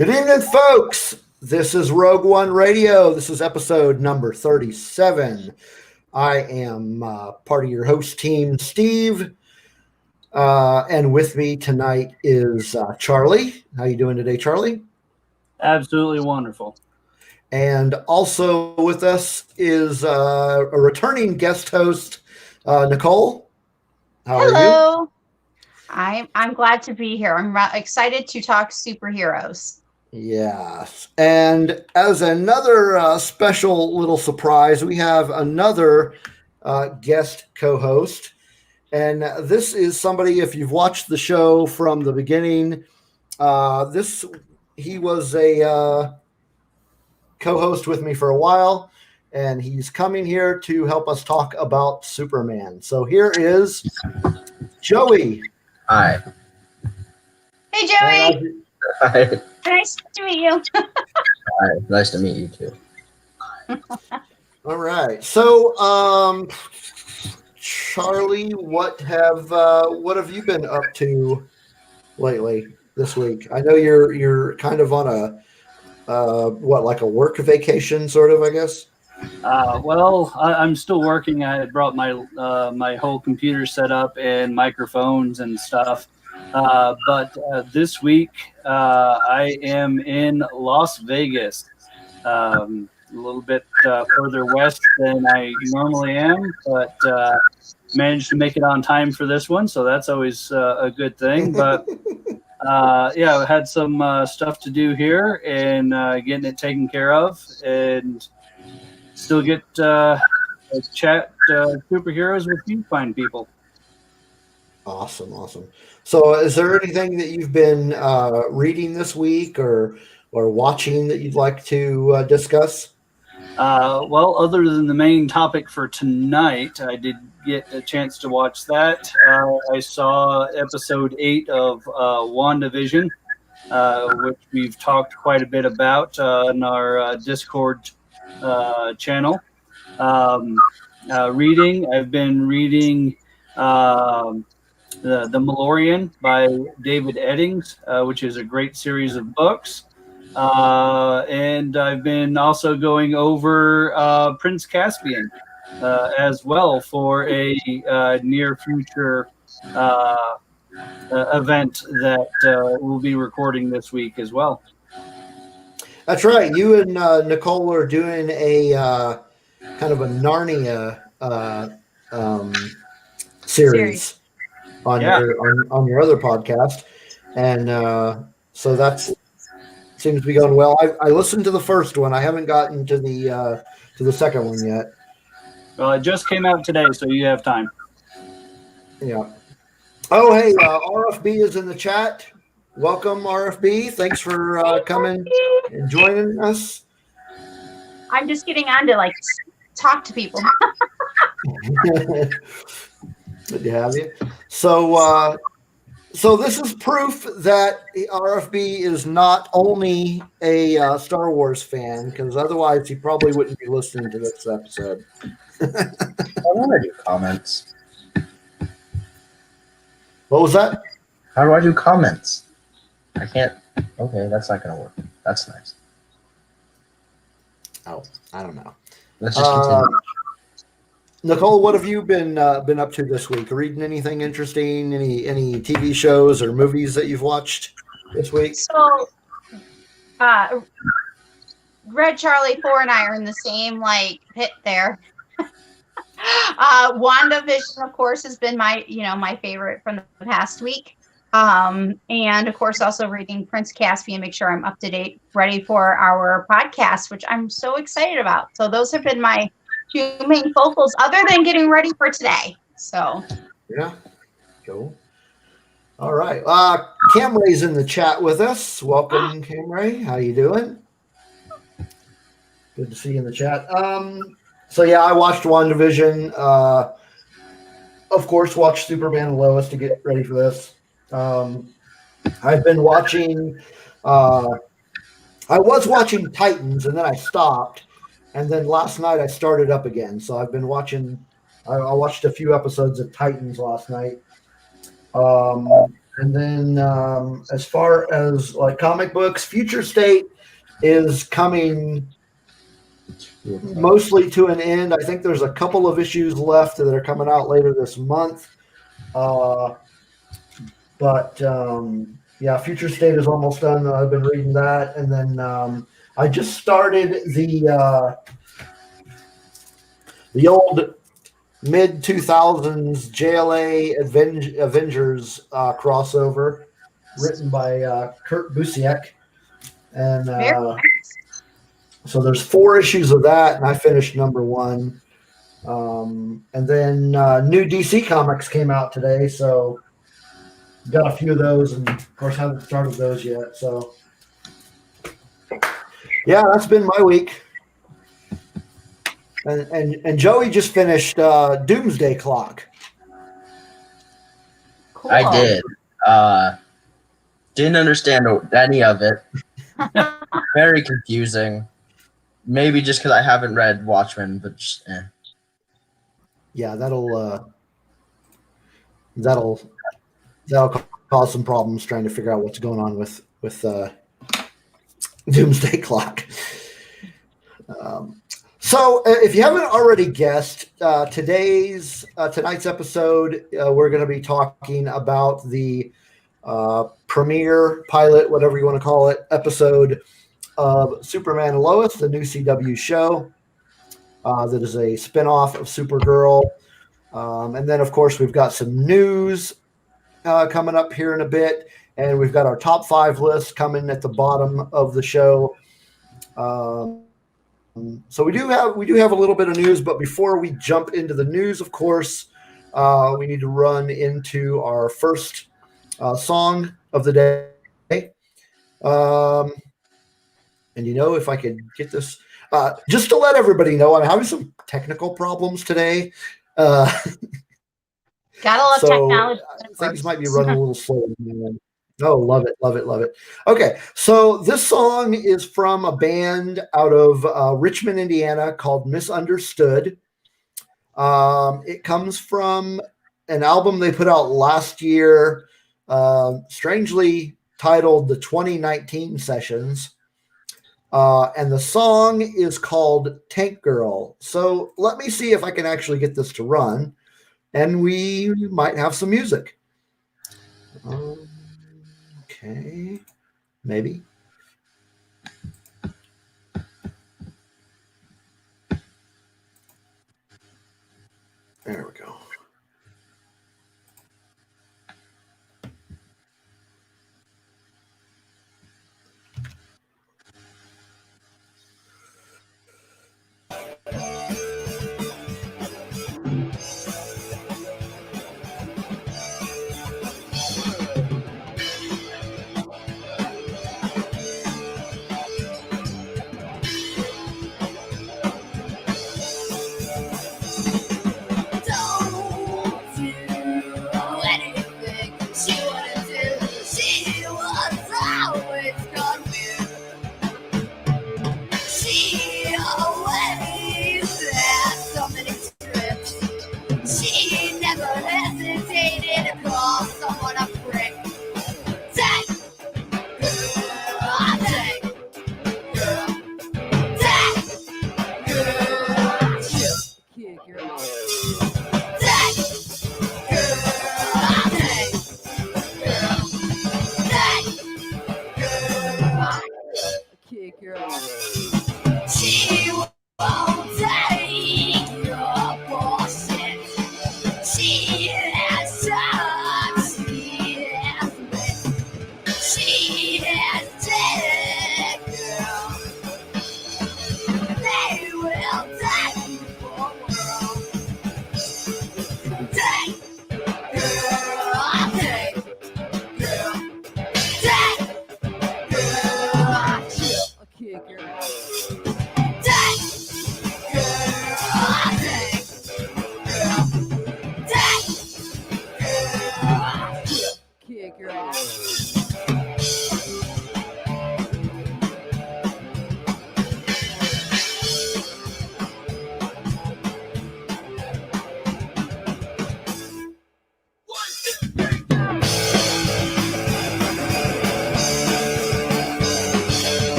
Good evening, folks. This is Rogue One Radio. This is episode number 37. I am part of your host team, Steve. And with me tonight is Charlie. How you doing today, Charlie? Absolutely wonderful. And also with us is a returning guest host, Nicole. How are you? Hello. I'm glad to be here. I'm excited to talk superheroes. Yes. And as another special little surprise, we have another guest co-host. And this is somebody, if you've watched the show from the beginning, he was a co-host with me for a while, and he's coming here to help us talk about Superman. So here is Joey. Hi. Hey, Joey. Hi. Nice to meet you. Hi. Nice to meet you too. All right. So, Charlie, what have you been up to lately this week? I know you're kind of on like a work vacation, sort of, I guess. Well, I'm still working. I had brought my my whole computer set up and microphones and stuff. But this week I am in Las Vegas, a little bit further west than I normally am, but managed to make it on time for this one, so that's always a good thing. But yeah, I had some stuff to do here and getting it taken care of, and still get chat superheroes with you fine people. Awesome. So is there anything that you've been reading this week or watching that you'd like to discuss? Well, other than the main topic for tonight, I did get a chance to watch that. I saw episode 8 of WandaVision, which we've talked quite a bit about on our Discord channel. Reading, I've been reading The Malorian by David Eddings, which is a great series of books. And I've been also going over Prince Caspian as well for a near future event that we'll be recording this week as well. That's right. You and Nicole are doing a kind of a Narnia series on your other podcast, and so that's seems to be going well. I listened to the first one. I haven't gotten to the second one yet. Well, it just came out today, so you have time. Yeah. Oh, hey, RFB is in the chat. Welcome, RFB. Thanks for coming and joining us. I'm just getting on to talk to people. Good to have you. So this is proof that RFB is not only a Star Wars fan, because otherwise he probably wouldn't be listening to this episode. I want to do comments. What was that? How do I do comments? I can't. Okay, that's not going to work. That's nice. Oh, I don't know. Let's just continue. Nicole, what have you been up to this week? Reading anything interesting? Any TV shows or movies that you've watched this week? So, Red Charlie 4 and I are in the same pit there. WandaVision, of course, has been my favorite from the past week. And of course, also reading Prince Caspian, make sure I'm up to date, ready for our podcast, which I'm so excited about. So those have been my two main focals, other than getting ready for today. So yeah, cool. All right, Camray's in the chat with us. Welcome, Camray. How you doing? Good to see you in the chat. So yeah, I watched WandaVision. Of course, watched Superman Lois to get ready for this. I've been watching. I was watching Titans, and then I stopped. And then last night I started up again. So I've been watching. I watched a few episodes of Titans last night. And then as far as like comic books, Future State is coming mostly to an end. I think there's a couple of issues left that are coming out later this month. But yeah, Future State is almost done. I've been reading that. And then I just started the old mid 2000s JLA Avengers crossover written by Kurt Busiek. And so there's 4 issues of that, and I finished number 1. And then new DC comics came out today, so got a few of those, and of course haven't started those yet. So yeah, that's been my week. And Joey just finished Doomsday Clock. Cool. I did. Didn't understand any of it. Very confusing. Maybe just because I haven't read Watchmen, but just, Yeah, that'll cause some problems trying to figure out what's going on with Doomsday Clock. So, if you haven't already guessed, tonight's episode, we're going to be talking about the premiere pilot, whatever you want to call it, episode of Superman Lois, the new CW show that is a spinoff of Supergirl. And then, of course, we've got some news coming up here in a bit, and we've got our top 5 list coming at the bottom of the show. So we do have a little bit of news, but before we jump into the news, of course, we need to run into our first song of the day. And if I could get this, just to let everybody know, I'm having some technical problems today. Gotta love technology. Things might be running a little slow. Oh, love it, love it, love it. Okay, so this song is from a band out of Richmond, Indiana called Misunderstood. It comes from an album they put out last year, strangely titled The 2019 Sessions. And the song is called Tank Girl. So let me see if I can actually get this to run, and we might have some music. Okay, maybe. There we go.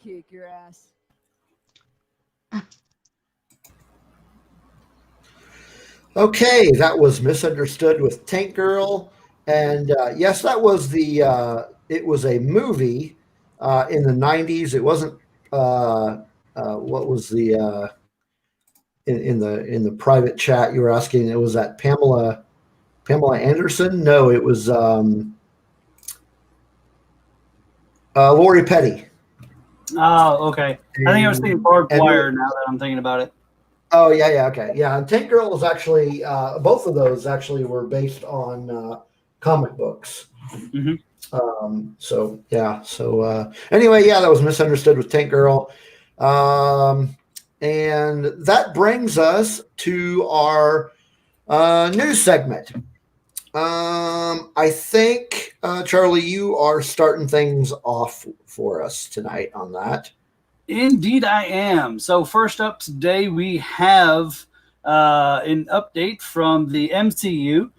Kick your ass. Okay, that was Misunderstood with Tank Girl. And yes, that was it was a movie in the 90s. It wasn't, what was in the private chat you were asking, it was that Pamela Anderson? No, it was Lori Petty. Oh, okay. I think I was thinking barbed wire now that I'm thinking about it. Oh, yeah, okay. Yeah, and Tank Girl was actually, both of those actually were based on comic books. Mm-hmm. So, yeah. So, anyway, yeah, that was Misunderstood with Tank Girl. And that brings us to our news segment. I think, Charlie, you are starting things off for us tonight on that. Indeed, I am. So first up today, we have an update from the MCU.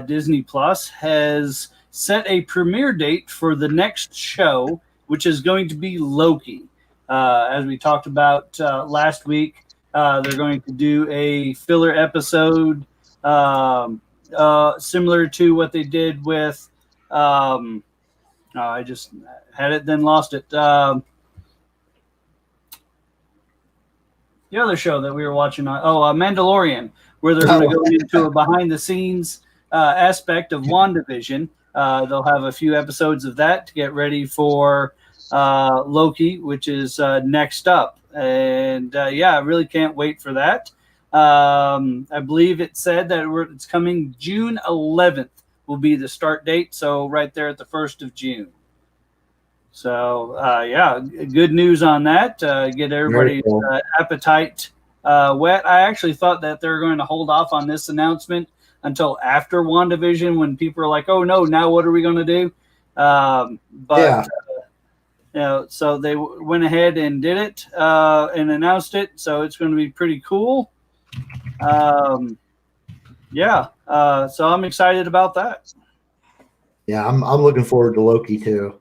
Disney Plus has set a premiere date for the next show, which is going to be Loki. As we talked about last week, they're going to do a filler episode similar to what they did with. I just had it, then lost it. The other show that we were watching on, Mandalorian, where they're going to go into a behind-the-scenes aspect of WandaVision. They'll have a few episodes of that to get ready for Loki, which is next up. And, I really can't wait for that. I believe it said that it's coming June 11th will be the start date, so right there at the 1st of June. So, good news on that. Get everybody's appetite wet. I actually thought that they're going to hold off on this announcement until after WandaVision when people are like, oh, no, now what are we going to do? So they went ahead and did it and announced it. So it's going to be pretty cool. So I'm excited about that. Yeah, I'm looking forward to Loki too.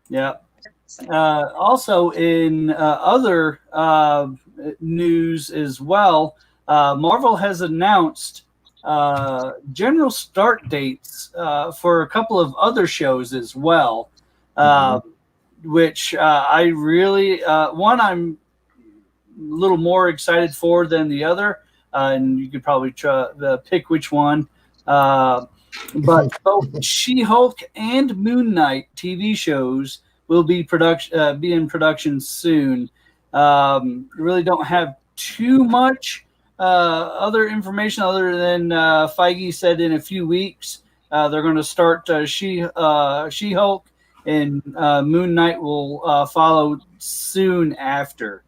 Yeah. Also, in other news as well, Marvel has announced general start dates for a couple of other shows as well, which I really, one I'm a little more excited for than the other, and you could probably pick which one. But both She-Hulk and Moon Knight TV shows will be in production soon. Really don't have too much other information other than Feige said in a few weeks they're going to start She-Hulk, and Moon Knight will follow soon after.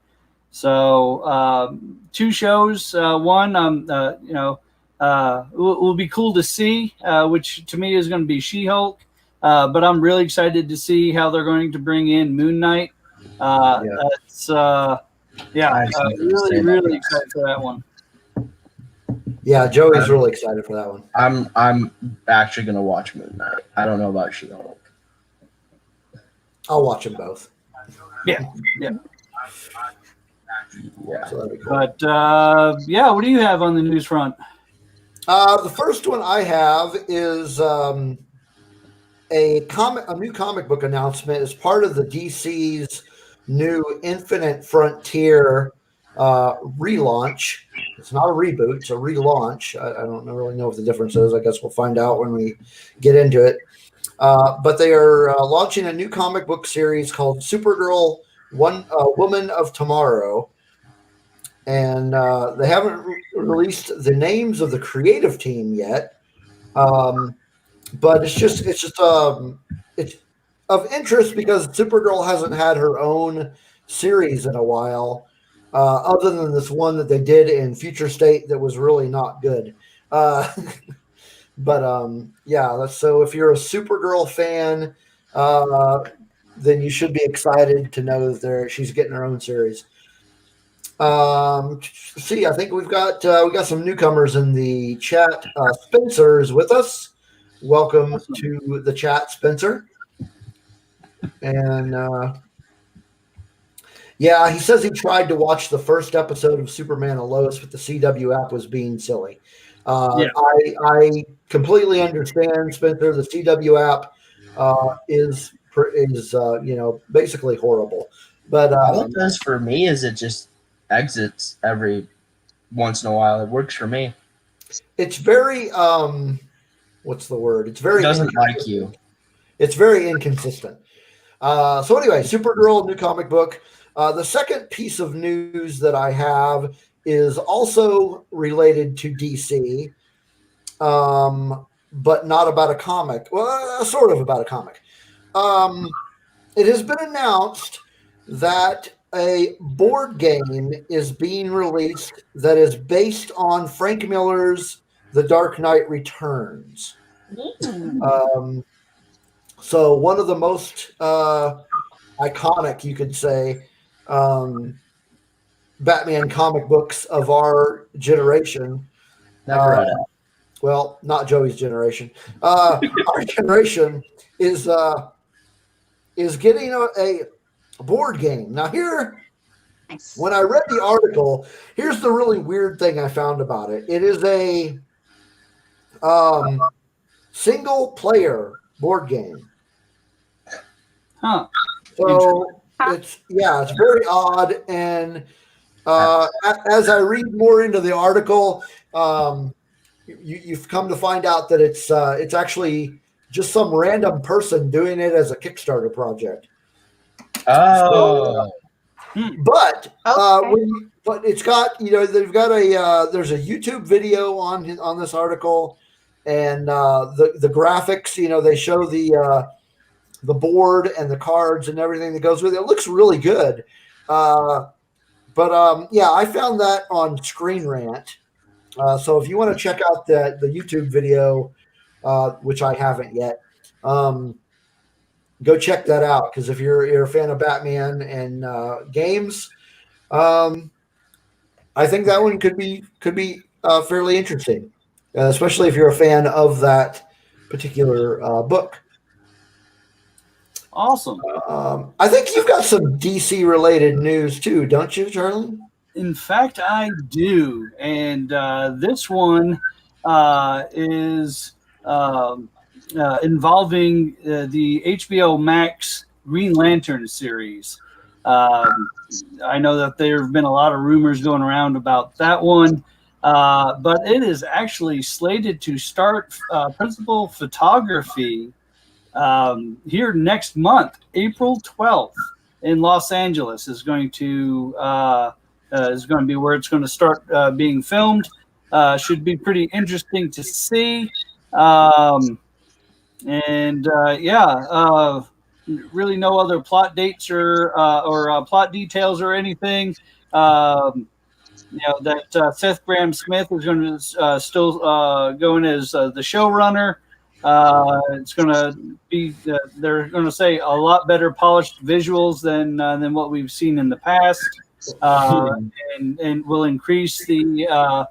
So 2 shows. One, will be cool to see, which to me is going to be She-Hulk. But I'm really excited to see how they're going to bring in Moon Knight. Really excited for that one. Yeah, Joey's really excited for that one. I'm actually going to watch Moon Knight. I don't know about She-Hulk. I'll watch them both. Yeah. So that'd be cool. But what do you have on the news front? The first one I have is a new comic book announcement as part of the DC's new Infinite Frontier relaunch. It's not a reboot; it's a relaunch. I don't really know what the difference is. I guess we'll find out when we get into it. But they are launching a new comic book series called Supergirl, Woman of Tomorrow. And they haven't released the names of the creative team yet, but it's of interest because Supergirl hasn't had her own series in a while, other than this one that they did in Future State that was really not good. So if you're a Supergirl fan, then you should be excited to know that she's getting her own series. See, I think we got some newcomers in the chat. Spencer is with us. Welcome to the chat, Spencer. And yeah, he says he tried to watch the first episode of Superman Lois, but the CW app was being silly. Yeah. I completely understand, Spencer. The CW app is basically horrible. But All it does for me is it just exits every once in a while. It works for me. it's very what's the word? It's very It doesn't like you. It's very inconsistent. So anyway, Supergirl, new comic book. The second piece of news that I have is also related to DC, but not about a comic. Well, sort of about a comic. It has been announced that a board game is being released that is based on Frank Miller's The Dark Knight Returns. So one of the most iconic, you could say, Batman comic books of our generation. Never read it. Well, not Joey's generation. Our generation is getting a board game. Now here, Nice. when I read the article, here's the really weird thing I found about it. It is a single player board game. Huh. So it's very odd. And as I read more into the article, you've come to find out that it's actually just some random person doing it as a Kickstarter project. Oh. But Okay. but it's got they've got there's a YouTube video on this article, and the graphics, they show the board and the cards and everything that goes with it. It looks really good. But I found that on Screen Rant. So if you want to check out the YouTube video, which I haven't yet, go check that out. Because if you're a fan of Batman and games, I think that one could be fairly interesting, especially if you're a fan of that particular book. Awesome. I think you've got some DC related news too, don't you, Charlie? In fact, I do. And this one is involving the HBO Max Green Lantern series. I know that there have been a lot of rumors going around about that one, but it is actually slated to start principal photography here next month, April 12th, in Los Angeles is going to be where it's going to start being filmed. Should be pretty interesting to see. Really no other plot dates or plot details or anything. That Seth Graham-Smith is going to still going as the showrunner. It's going to be they're going to say a lot better polished visuals than what we've seen in the past, and will increase the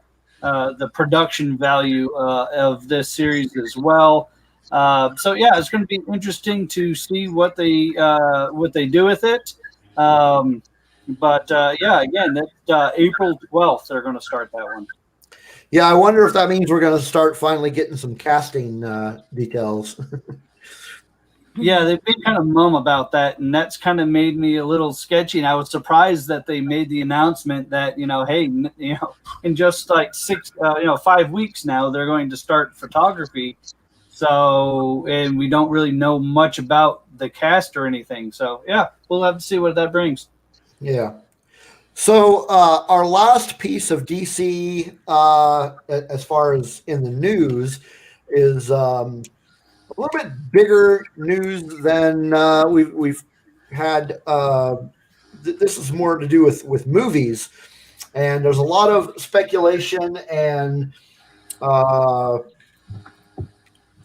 production value of this series as well. It's going to be interesting to see what they do with it. Again, that April 12th they're going to start that one. Yeah, I wonder if that means we're going to start finally getting some casting details. Yeah, they've been kind of mum about that, and that's kind of made me a little sketchy. And I was surprised that they made the announcement that in just like 5 weeks now they're going to start photography. So, and we don't really know much about the cast or anything. So, yeah, we'll have to see what that brings. Yeah. So our last piece of DC, as far as in the news, is a little bit bigger news than we've had. This is more to do with movies, and there's a lot of speculation and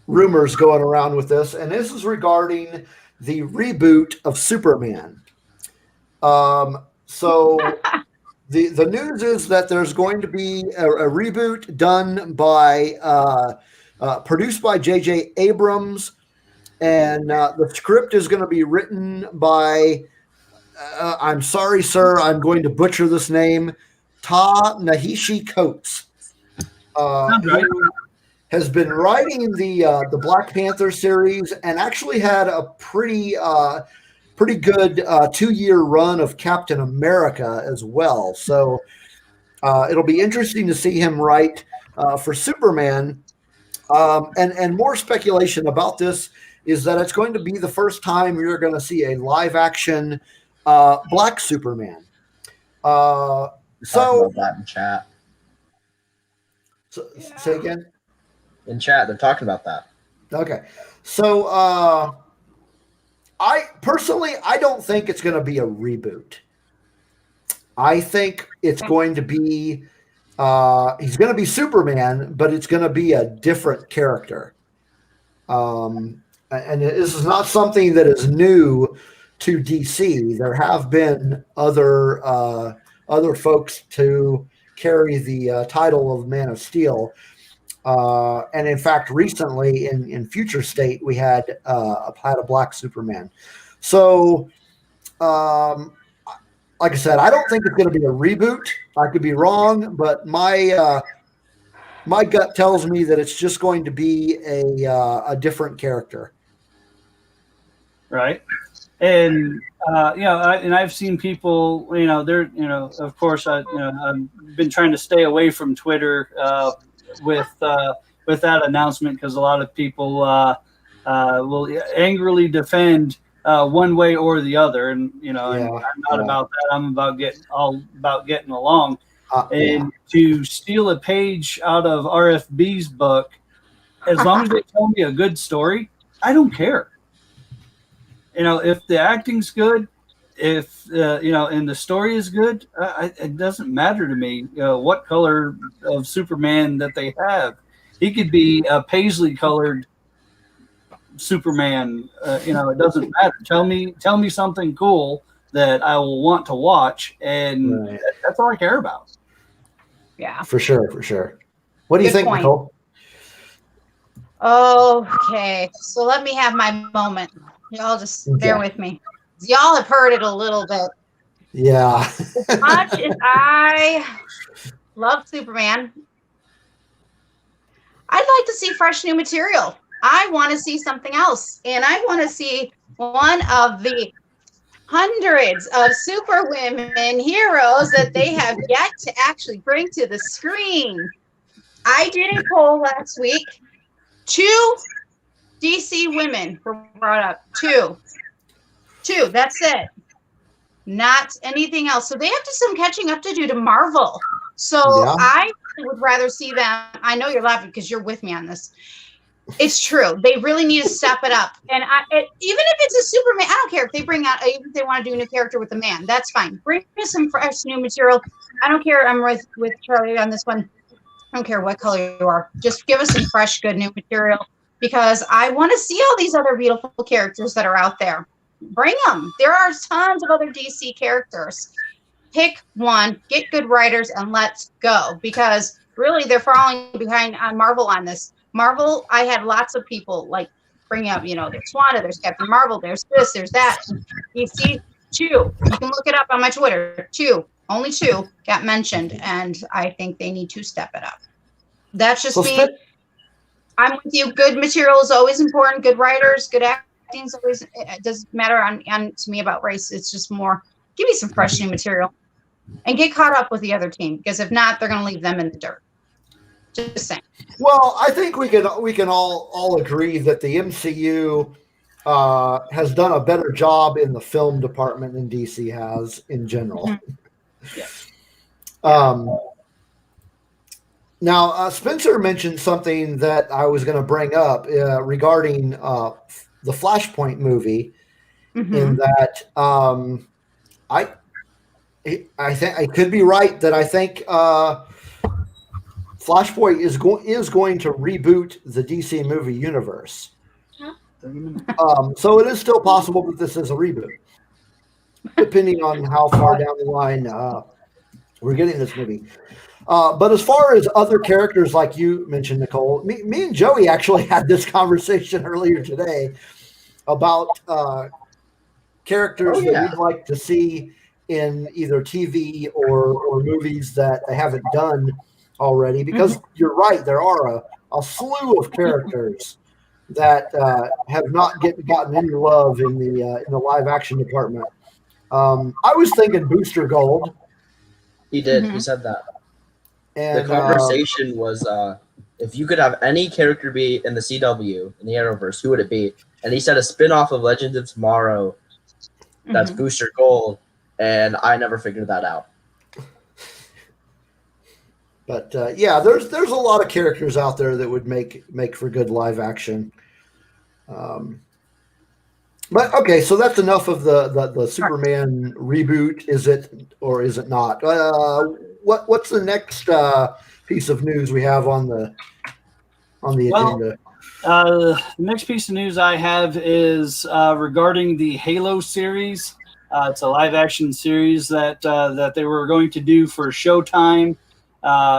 rumors going around with this, and this is regarding the reboot of Superman. So the news is that there's going to be a reboot done by produced by J.J. Abrams, and the script is going to be written by I'm sorry, sir, I'm going to butcher this name, Ta-Nehisi Coates. Sounds right. Who has been writing the Black Panther series and actually had a pretty good 2-year run of Captain America as well. So it'll be interesting to see him write for Superman. And more speculation about this is that it's going to be the first time you're going to see a live action Black Superman. Talk about that in chat. Say again. In chat, they're talking about that. Okay, so I don't think it's going to be a reboot. I think it's going to be he's going to be Superman, but it's going to be a different character. And this is not something that is new to DC. There have been other folks to carry the title of Man of Steel. And in fact, recently in Future State, we had a Black Superman. So, like I said, I don't think it's going to be a reboot. I could be wrong, but my gut tells me that it's just going to be a different character. Right. And I've seen people, of course, I've been trying to stay away from Twitter with that announcement, because a lot of people will angrily defend one way or the other, and and I'm not about that. I'm about getting along. And to steal a page out of RFB's book, as long as they tell me a good story, I don't care. If the acting's good, if and the story is good, it doesn't matter to me what color of Superman that they have. He could be a paisley colored Superman. It doesn't matter. Tell me something cool that I will want to watch, and that's all I care about. Yeah, for sure. What do you think, Nicole? Okay, so let me have my moment. Y'all just bear with me. Y'all have heard it a little bit. Yeah. As much as I love Superman, I'd like to see fresh new material. I want to see something else. And I want to see one of the hundreds of superwomen heroes that they have yet to actually bring to the screen. I did a poll last week. 2 DC women were brought up. Two. That's it. Not anything else. So they have some catching up to do to Marvel. So I would rather see them. I know you're laughing because you're with me on this. It's true. They really need to step it up. And even if it's a Superman, I don't care if they bring out, even if they want to do a new character with a man, that's fine. Bring me some fresh new material. I don't care. I'm with Charlie on this one. I don't care what color you are. Just give us some fresh, good new material, because I want to see all these other beautiful characters that are out there. Bring them. There are tons of other DC characters. Pick one, get good writers, and let's go. Because really, they're falling behind on Marvel on this. Marvel, I had lots of people bring up, there's Wanda, there's Captain Marvel, there's this, there's that. DC 2. You can look it up on my Twitter. 2. Only 2 got mentioned, and I think they need to step it up. That's just me. I'm with you. Good material is always important. Good writers, good acting is always. It doesn't matter on to me about race. It's just more. Give me some fresh new material, and get caught up with the other team. Because if not, they're going to leave them in the dirt. Just saying. Well, I think we can all agree that the MCU has done a better job in the film department than DC has in general. Mm-hmm. Now, Spencer mentioned something that I was going to bring up regarding the Flashpoint movie. Mm-hmm. In that, I think I could be right that I think Flashpoint is going to reboot the DC movie universe. So it is still possible that this is a reboot, depending on how far down the line We're getting this movie. But as far as other characters, like you mentioned, Nicole, me and Joey actually had this conversation earlier today about characters that we'd like to see in either TV or movies that they haven't done already. Because you're right, there are a slew of characters that have not gotten any love in the live action department. I was thinking Booster Gold. He did. He said that. And the conversation was, if you could have any character be in the CW, in the Arrowverse, who would it be? And he said a spin-off of Legends of Tomorrow that's Booster Gold, and I never figured that out. But yeah, there's a lot of characters out there that would make for good live action. But okay, so that's enough of the Superman reboot. Is it or is it not? What's the next piece of news we have on the agenda? The next piece of news I have is regarding the Halo series. It's a live action series that they were going to do for Showtime.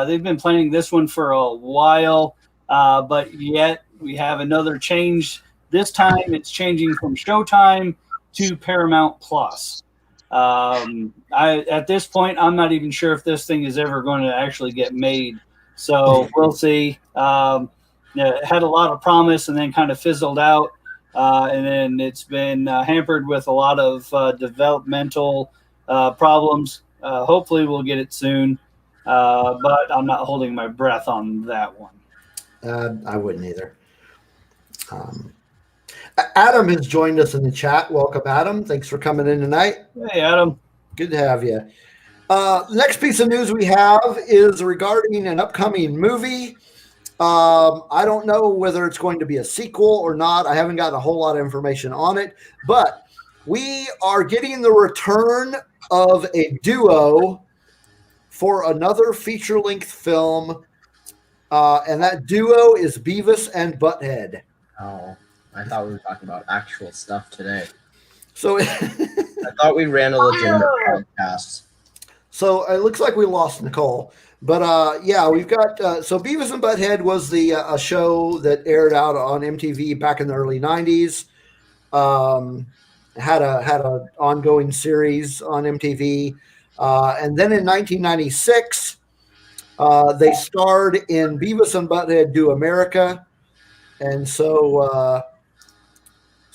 They've been planning this one for a while, but yet we have another change. This time it's changing from Showtime to Paramount Plus. At this point, I'm not even sure if this thing is ever going to actually get made. So we'll see. It had a lot of promise and then kind of fizzled out. And then it's been hampered with a lot of developmental problems. Hopefully we'll get it soon. But I'm not holding my breath on that one. I wouldn't either. Adam has joined us in the chat. Welcome, Adam. Thanks for coming in tonight. Hey, Adam. Good to have you. The next piece of news we have is regarding an upcoming movie. I don't know whether it's going to be a sequel or not. I haven't gotten a whole lot of information on it, but we are getting the return of a duo for another feature-length film, and that duo is Beavis and Butthead. Oh, I thought we were talking about actual stuff today. So I thought we ran a legitimate podcast. So it looks like we lost Nicole. But yeah, we've got so Beavis and Butthead was the a show that aired out on MTV back in the early 90s. Had a ongoing series on MTV. And then in 1996, they starred in Beavis and Butthead Do America. And so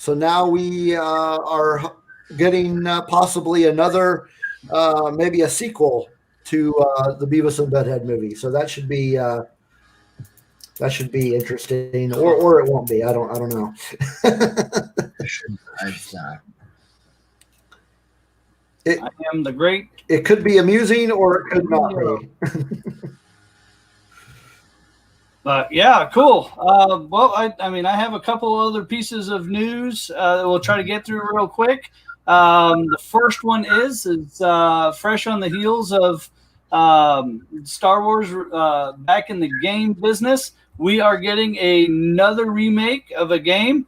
so now we are getting possibly another, maybe a sequel to the Beavis and Butthead movie. So that should be interesting, or it won't be. I don't know. I am the great. It could be amusing, or it could not be. But yeah, cool. Well, I mean, I have a couple other pieces of news that we'll try to get through real quick. The first one is fresh on the heels of Star Wars back in the game business. We are getting another remake of a game.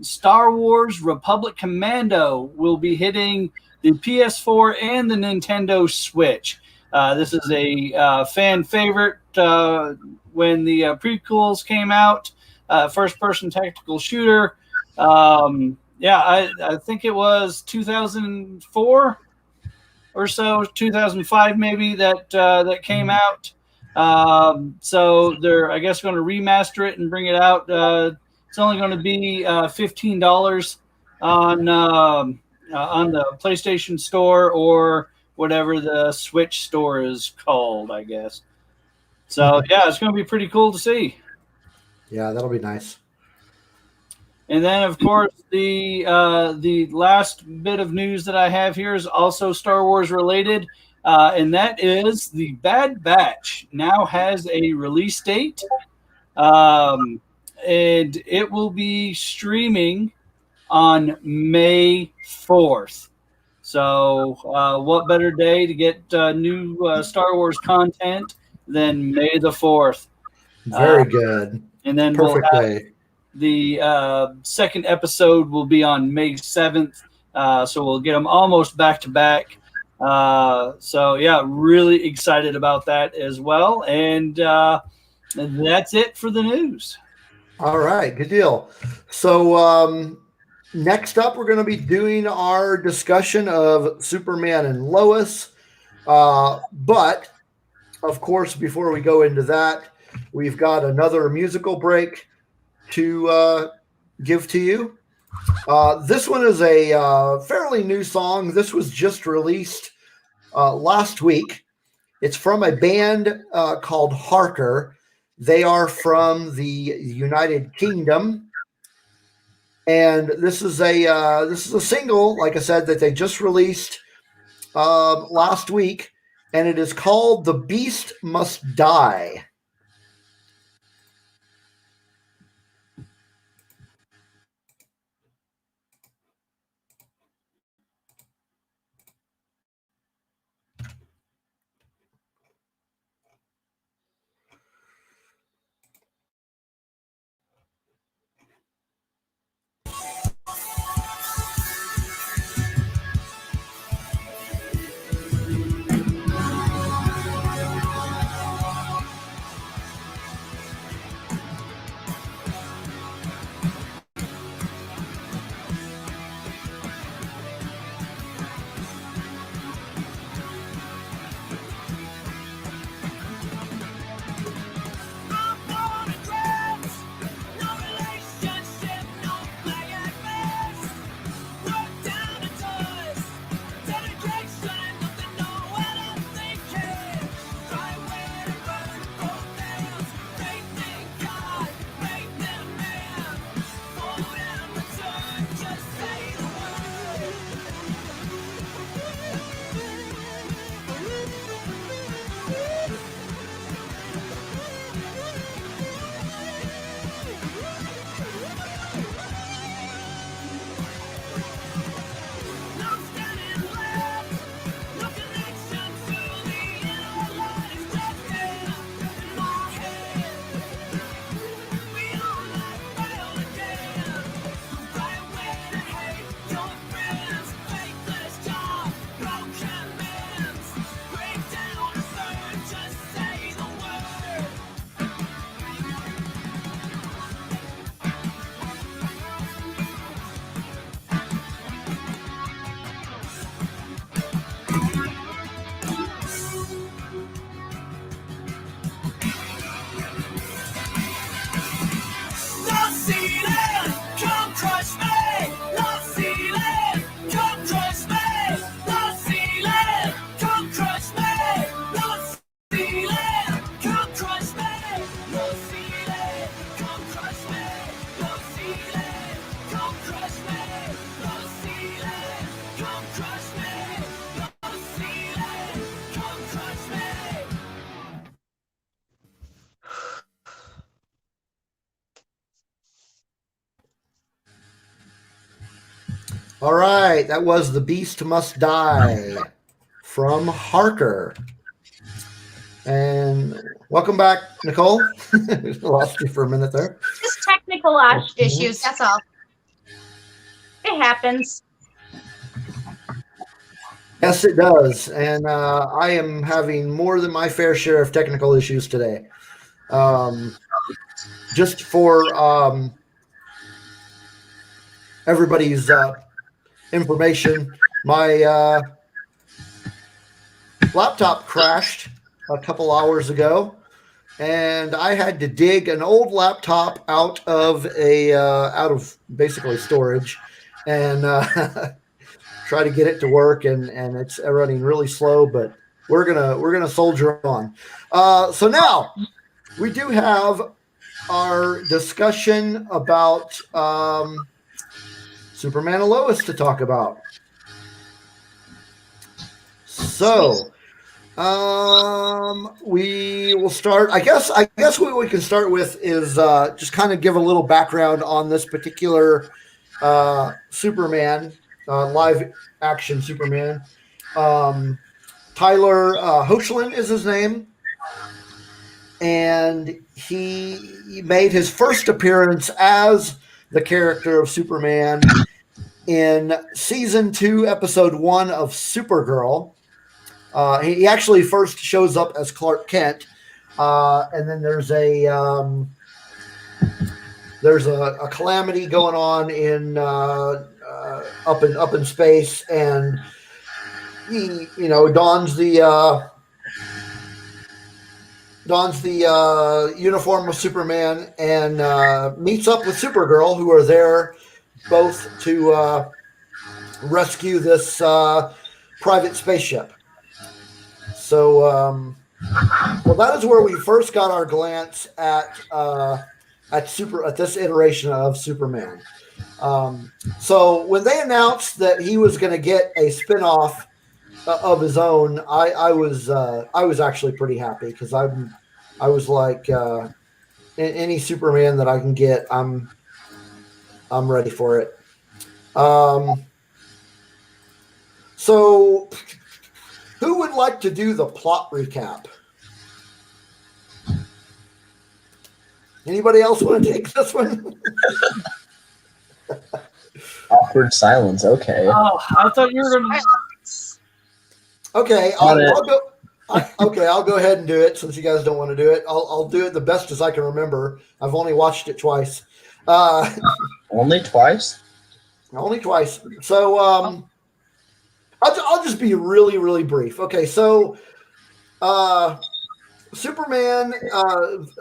Star Wars Republic Commando will be hitting the PS4 and the Nintendo Switch. This is a fan favorite when the prequels came out. First-person tactical shooter. Yeah, I think it was 2004 or so, 2005 maybe that came out. So they're, I guess, going to remaster it and bring it out. It's only going to be $15 on the PlayStation Store or whatever the Switch store is called, I guess. So yeah, it's going to be pretty cool to see. Yeah, that'll be nice. And then, of course, the last bit of news that I have here is also Star Wars related, and that is the Bad Batch now has a release date, and it will be streaming on May 4th. So what better day to get new Star Wars content than May the 4th? Very good. And then Perfect we'll have day. the second episode will be on May 7th. So we'll get them almost back to back. So yeah, really excited about that as well. And that's it for the news. All right, good deal. So next up, we're going to be doing our discussion of Superman and Lois. But of course, before we go into that, we've got another musical break to give to you. This one is a fairly new song. This was just released last week. It's from a band called Harker. They are from the United Kingdom, and this is a single, like I said, that they just released last week, and it is called "The Beast Must Die." All right, that was "The Beast Must Die" from Harker. And welcome back, Nicole. Lost you for a minute there. Just technical issues. That's all. It happens. Yes, it does. And I am having more than my fair share of technical issues today. Just for everybody's information, my laptop crashed a couple hours ago, and I had to dig an old laptop out of basically storage and try to get it to work, and it's running really slow, but we're gonna soldier on. So now we do have our discussion about Superman and Lois to talk about. So we will start. I guess what we can start with is just kind of give a little background on this particular Superman, live action Superman. Tyler Hoechlin is his name, and he made his first appearance as the character of Superman in season 2, episode 1 of Supergirl. He actually first shows up as Clark Kent, and then there's a calamity going on in up in space, and he dons the uniform of Superman and meets up with Supergirl, who are there both to rescue this private spaceship. So, well, that is where we first got our glance at this iteration of Superman. So when they announced that he was going to get a spinoff of his own, I was actually pretty happy, because I was like, any Superman that I can get, I'm ready for it. So who would like to do the plot recap? Anybody else want to take this one? Awkward silence. Okay. Oh, I thought you were going to. Okay, I'll go. I'll go ahead and do it, since you guys don't want to do it. I'll do it the best as I can remember. I've only watched it twice. Only twice? Only twice. So I'll just be really, really brief. Okay, so Superman,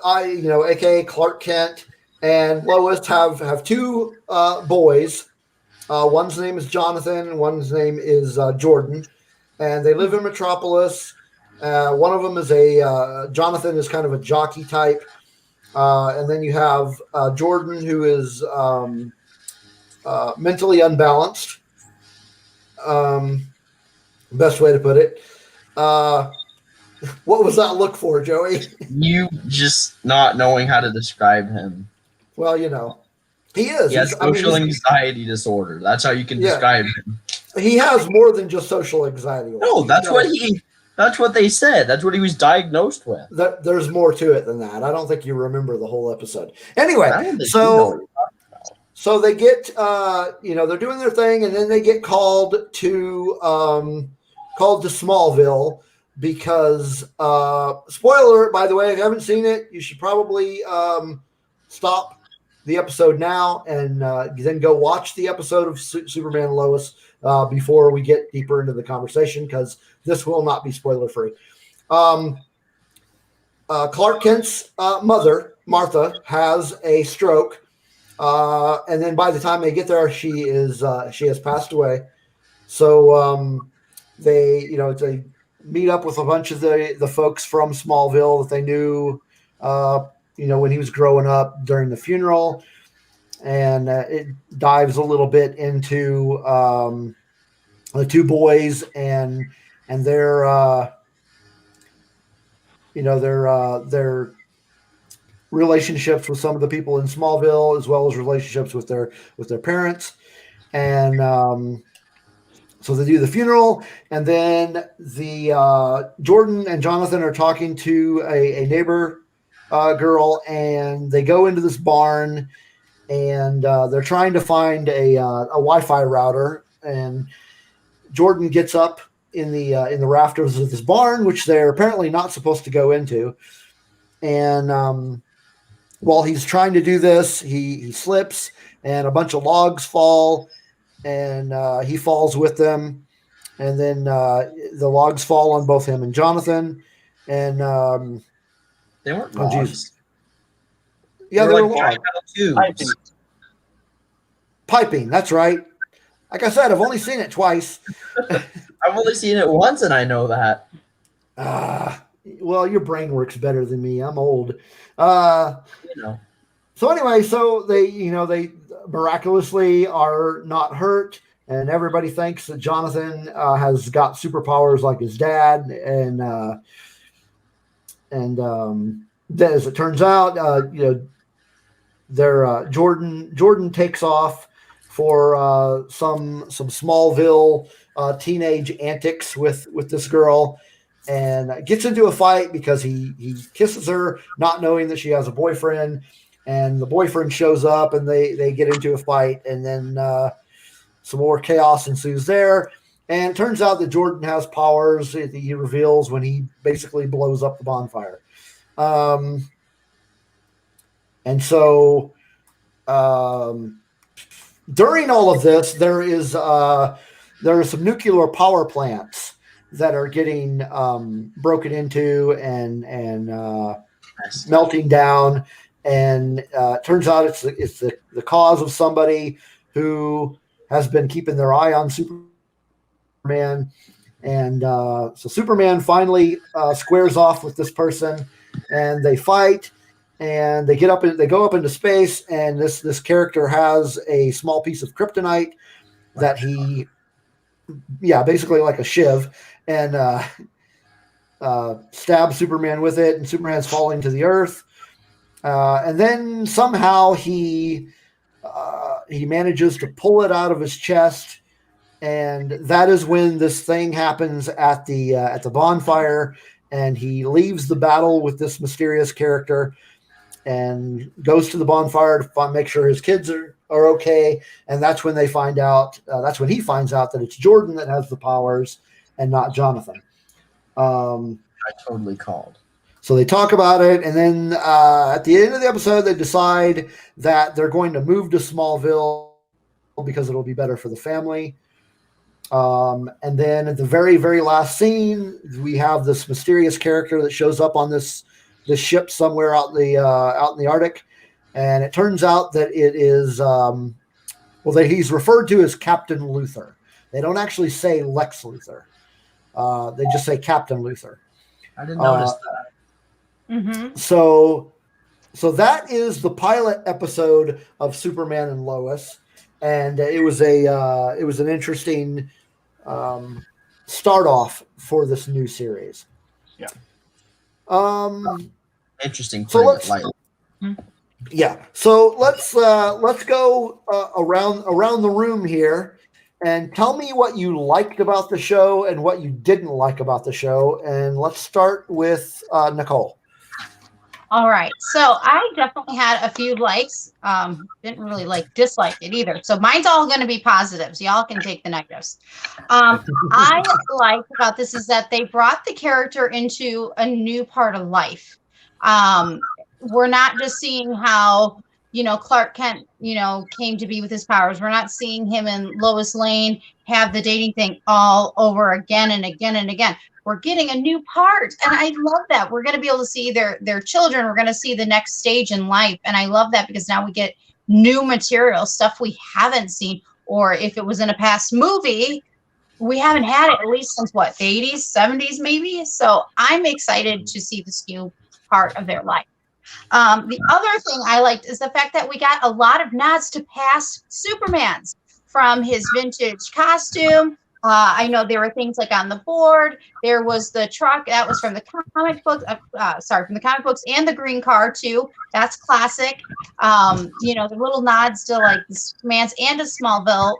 aka Clark Kent, and Lois have two boys. One's name is Jonathan, and one's name is Jordan, and they live in Metropolis. One of them is Jonathan is kind of a jockey type, and then you have Jordan, who is mentally unbalanced. Best way to put it. What was that look for, Joey? You just not knowing how to describe him. Well, he is. He has social anxiety disorder. That's how you can describe him. He has more than just social anxiety. No, that's what they said. That's what he was diagnosed with. There's more to it than that. I don't think you remember the whole episode. Anyway, so they get, they're doing their thing, and then they get called to Smallville, because spoiler, by the way, if you haven't seen it, you should probably stop the episode now and then go watch the episode of Superman Lois before we get deeper into the conversation, because this will not be spoiler free. Clark Kent's mother, Martha, has a stroke, and then by the time they get there, she has passed away. So they meet up with a bunch of the folks from Smallville that they knew, when he was growing up, during the funeral, and it dives a little bit into the two boys and their relationships with some of the people in Smallville, as well as relationships with their parents, and so they do the funeral, and then the Jordan and Jonathan are talking to a neighbor girl, and they go into this barn, and they're trying to find a Wi-Fi router, and Jordan gets up in the rafters of this barn, which they're apparently not supposed to go into, and while he's trying to do this, he slips, and a bunch of logs fall, and he falls with them, and then the logs fall on both him and Jonathan, and they weren't logs. Yeah, they were like Piping. Piping, that's right. Like I said, I've only seen it twice. I've only seen it once, and I know that. Well, your brain works better than me. I'm old. So anyway, so they miraculously are not hurt, and everybody thinks that Jonathan has got superpowers like his dad, and then, as it turns out, Jordan takes off for some Smallville teenage antics with this girl, and gets into a fight because he kisses her, not knowing that she has a boyfriend. And the boyfriend shows up, and they get into a fight, and then some more chaos ensues there. And it turns out that Jordan has powers that he reveals when he basically blows up the bonfire. And so during all of this, there are some nuclear power plants that are getting broken into and melting down. And it turns out it's the cause of somebody who has been keeping their eye on Superman. And so Superman finally squares off with this person, and they fight. And they go up into space, and this character has a small piece of kryptonite that he, basically like a shiv, and stabs Superman with it, and Superman's falling to the earth. And then somehow he manages to pull it out of his chest, and that is when this thing happens at the bonfire, and he leaves the battle with this mysterious character and goes to the bonfire to make sure his kids are okay. And that's when they find out. That's when he finds out that it's Jordan that has the powers and not Jonathan. I totally called. So they talk about it, and then at the end of the episode, they decide that they're going to move to Smallville because it'll be better for the family. And then at the very, very last scene, we have this mysterious character that shows up on this ship somewhere out in the Arctic, and it turns out that it is that he's referred to as Captain Luthor. They don't actually say Lex Luthor; they just say Captain Luthor. I didn't notice that. Mm-hmm. So that is the pilot episode of Superman and Lois, and it was an interesting start off for this new series. Yeah. Interesting. So let's go around the room here and tell me what you liked about the show and what you didn't like about the show. And let's start with Nicole. All right. So I definitely had a few likes. Didn't really dislike it either. So mine's all going to be positives. Y'all can take the negatives. I liked about this is that they brought the character into a new part of life. We're not just seeing how, Clark Kent, came to be with his powers. We're not seeing him and Lois Lane have the dating thing all over again and again and again. We're getting a new part, and I love that. We're going to be able to see their children. We're going to see the next stage in life, and I love that because now we get new material, stuff we haven't seen, or if it was in a past movie, we haven't had it at least since the 80s, 70s maybe. So I'm excited to see this new part of their life. The other thing I liked is the fact that we got a lot of nods to past Supermans, from his vintage costume. I know there were things like on the board. There was the truck that was from the comic books. From the comic books, and the green car too. That's classic. The little nods to the Supermans and to Smallville,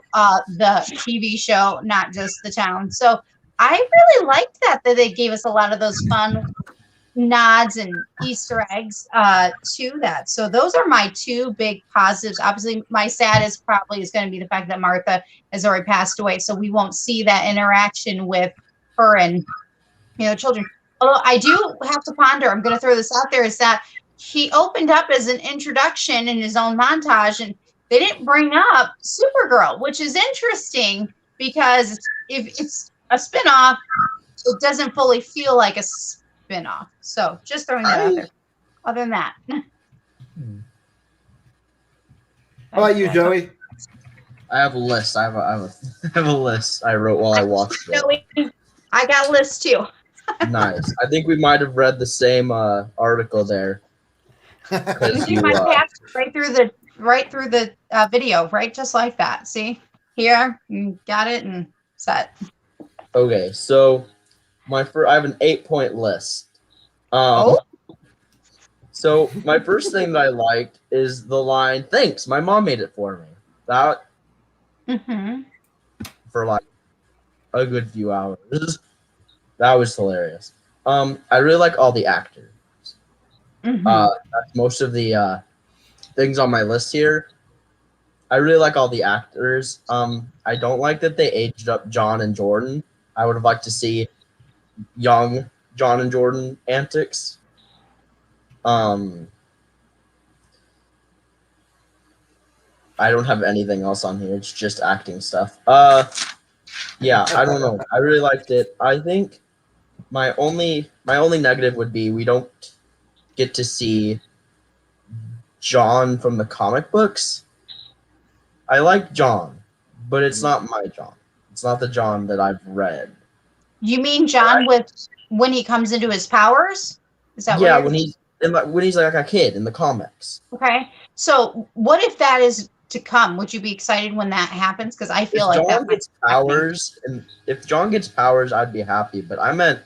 the TV show, not just the town. So I really liked that they gave us a lot of those fun nods and Easter eggs to that. So those are my two big positives. Obviously, my saddest probably is going to be the fact that Martha has already passed away, so we won't see that interaction with her and children. Although I do have to ponder, I'm going to throw this out there, is that he opened up as an introduction in his own montage, and they didn't bring up Supergirl, which is interesting because if it's a spinoff, it doesn't fully feel like a spin-off. So just throwing that out there. Other than that. How about you, Joey? I have a list. I have a list I wrote while I watched it. Joey, I got a list too. Nice. I think we might have read the same article there. You might pass right through the video, right? Just like that. See? Here, you got it and set. Okay, so I have an 8-point list. So my first thing that I liked is the line, "Thanks, my mom made it for me." That for a good few hours. That was hilarious. I really like all the actors. That's most of the things on my list here. I really like all the actors. I don't like that they aged up John and Jordan. I would have liked to see young John and Jordan antics. I don't have anything else on here. It's just acting stuff. Yeah, I don't know. I really liked it. I think my only negative would be we don't get to see John from the comic books. I like John, but it's not my John. It's not the John that I've read. You mean John with when he comes into his powers? Is that Yeah, what when he's like a kid in the comics. Okay. So what if that is to come? Would you be excited when that happens? Because I feel If like John that gets powers, and if John gets powers, I'd be happy. But I meant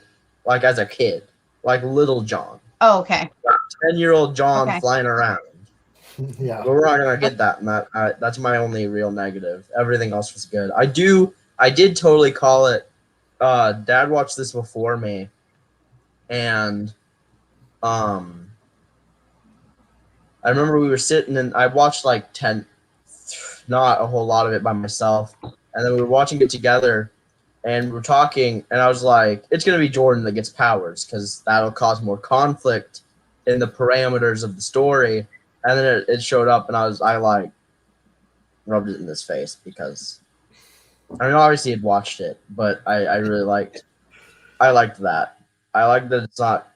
like as a kid, like little John, Oh, okay. 10-year-old John Okay. flying around. Yeah. But we're not gonna get that, and that's my only real negative. Everything else was good. I did totally call it. Dad watched this before me, and I remember we were sitting and I watched like 10, not a whole lot of it by myself, and then we were watching it together, and we were talking, and I was like, it's gonna be Jordan that gets powers because that'll cause more conflict in the parameters of the story. And then it showed up, and I like rubbed it in his face because I mean obviously he'd watched it, but I really liked that. I like that it's not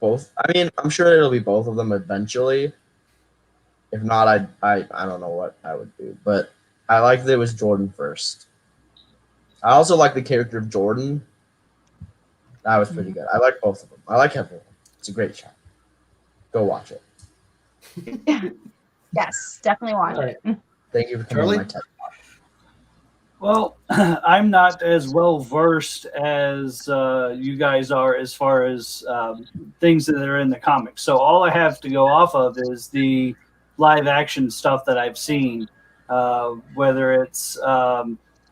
both. I mean, I'm sure it'll be both of them eventually. If not, I don't know what I would do, but I like that it was Jordan first. I also like the character of Jordan. That was pretty good. I like both of them. I like everyone. It's a great show. Go watch it. Yes, definitely watch All right. it. Thank you for coming on Charlie? my TED. Well, I'm not as well versed as you guys are as far as things that are in the comics. So all I have to go off of is the live action stuff that I've seen, whether it's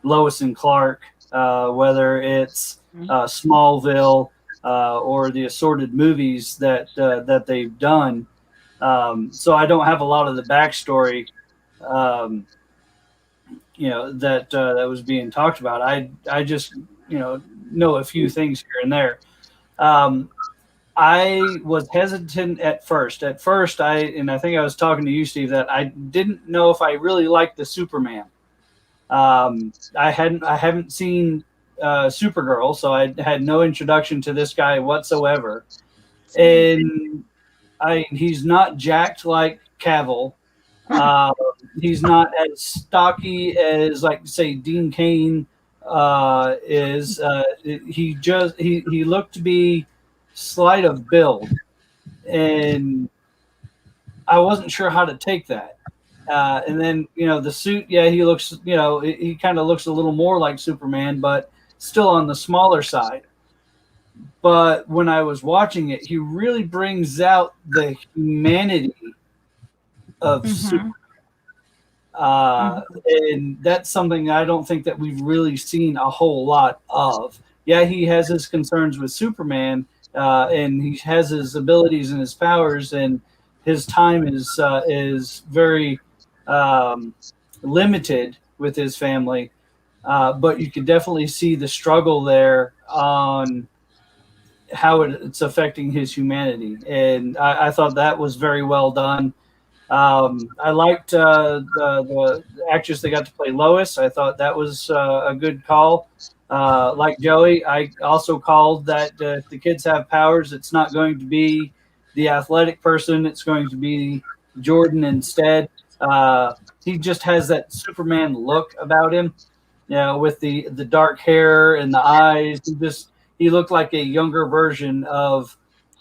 Lois and Clark, whether it's Smallville, or the assorted movies that they've done. So I don't have a lot of the backstory. That was being talked about. I just know a few things here and there. I was hesitant at first. I think I was talking to you, Steve, that I didn't know if I really liked the Superman. I haven't seen Supergirl, so I had no introduction to this guy whatsoever. And he's not jacked like Cavill. He's not as stocky as, like, say, Dean Cain is. He looked to be slight of build, and I wasn't sure how to take that. And then the suit, yeah, he looks, he kind of looks a little more like Superman, but still on the smaller side. But when I was watching it, he really brings out the humanity of Superman. And that's something I don't think that we've really seen a whole lot of. Yeah, he has his concerns with Superman, and he has his abilities and his powers, and his time is very limited with his family. But you could definitely see the struggle there on how it's affecting his humanity, and I thought that was very well done. I liked the actress that got to play Lois. I thought that was a good call. Like Joey, I also called that if the kids have powers, it's not going to be the athletic person. It's going to be Jordan instead. He just has that Superman look about him, with the dark hair and the eyes. He looked like a younger version of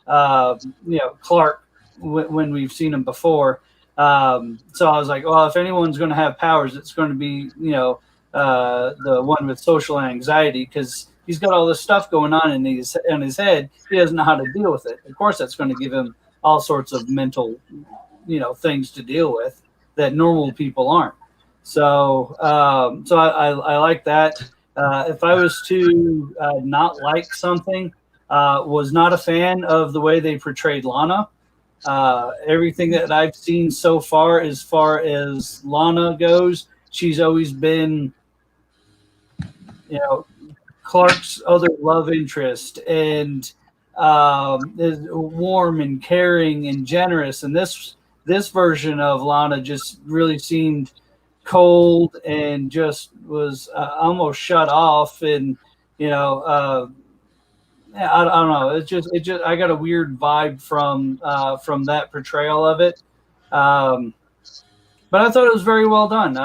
Clark when we've seen him before. So I was like, well, if anyone's going to have powers, it's going to be, the one with social anxiety, because he's got all this stuff going on in his head. He doesn't know how to deal with it. Of course, that's going to give him all sorts of mental, things to deal with that normal people aren't. So I like that. If I was to not like something, was not a fan of the way they portrayed Lana. Everything that I've seen so far as Lana goes, she's always been, Clark's other love interest, and is warm and caring and generous. And this version of Lana just really seemed cold and just was almost shut off. And I don't know. It just I got a weird vibe from that portrayal of it. But I thought it was very well done.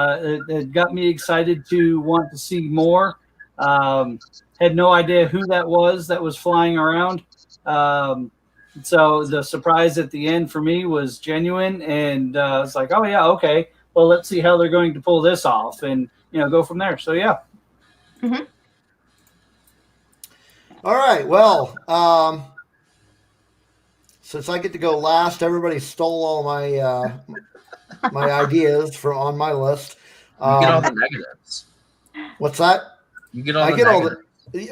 It got me excited to want to see more. Had no idea who that was flying around. So the surprise at the end for me was genuine, and it's like, oh yeah, okay. Well, let's see how they're going to pull this off, and go from there. So yeah. Mm-hmm. All right. Well, since I get to go last, everybody stole all my my ideas on my list. You get all the negatives. What's that? You get all I the get negatives.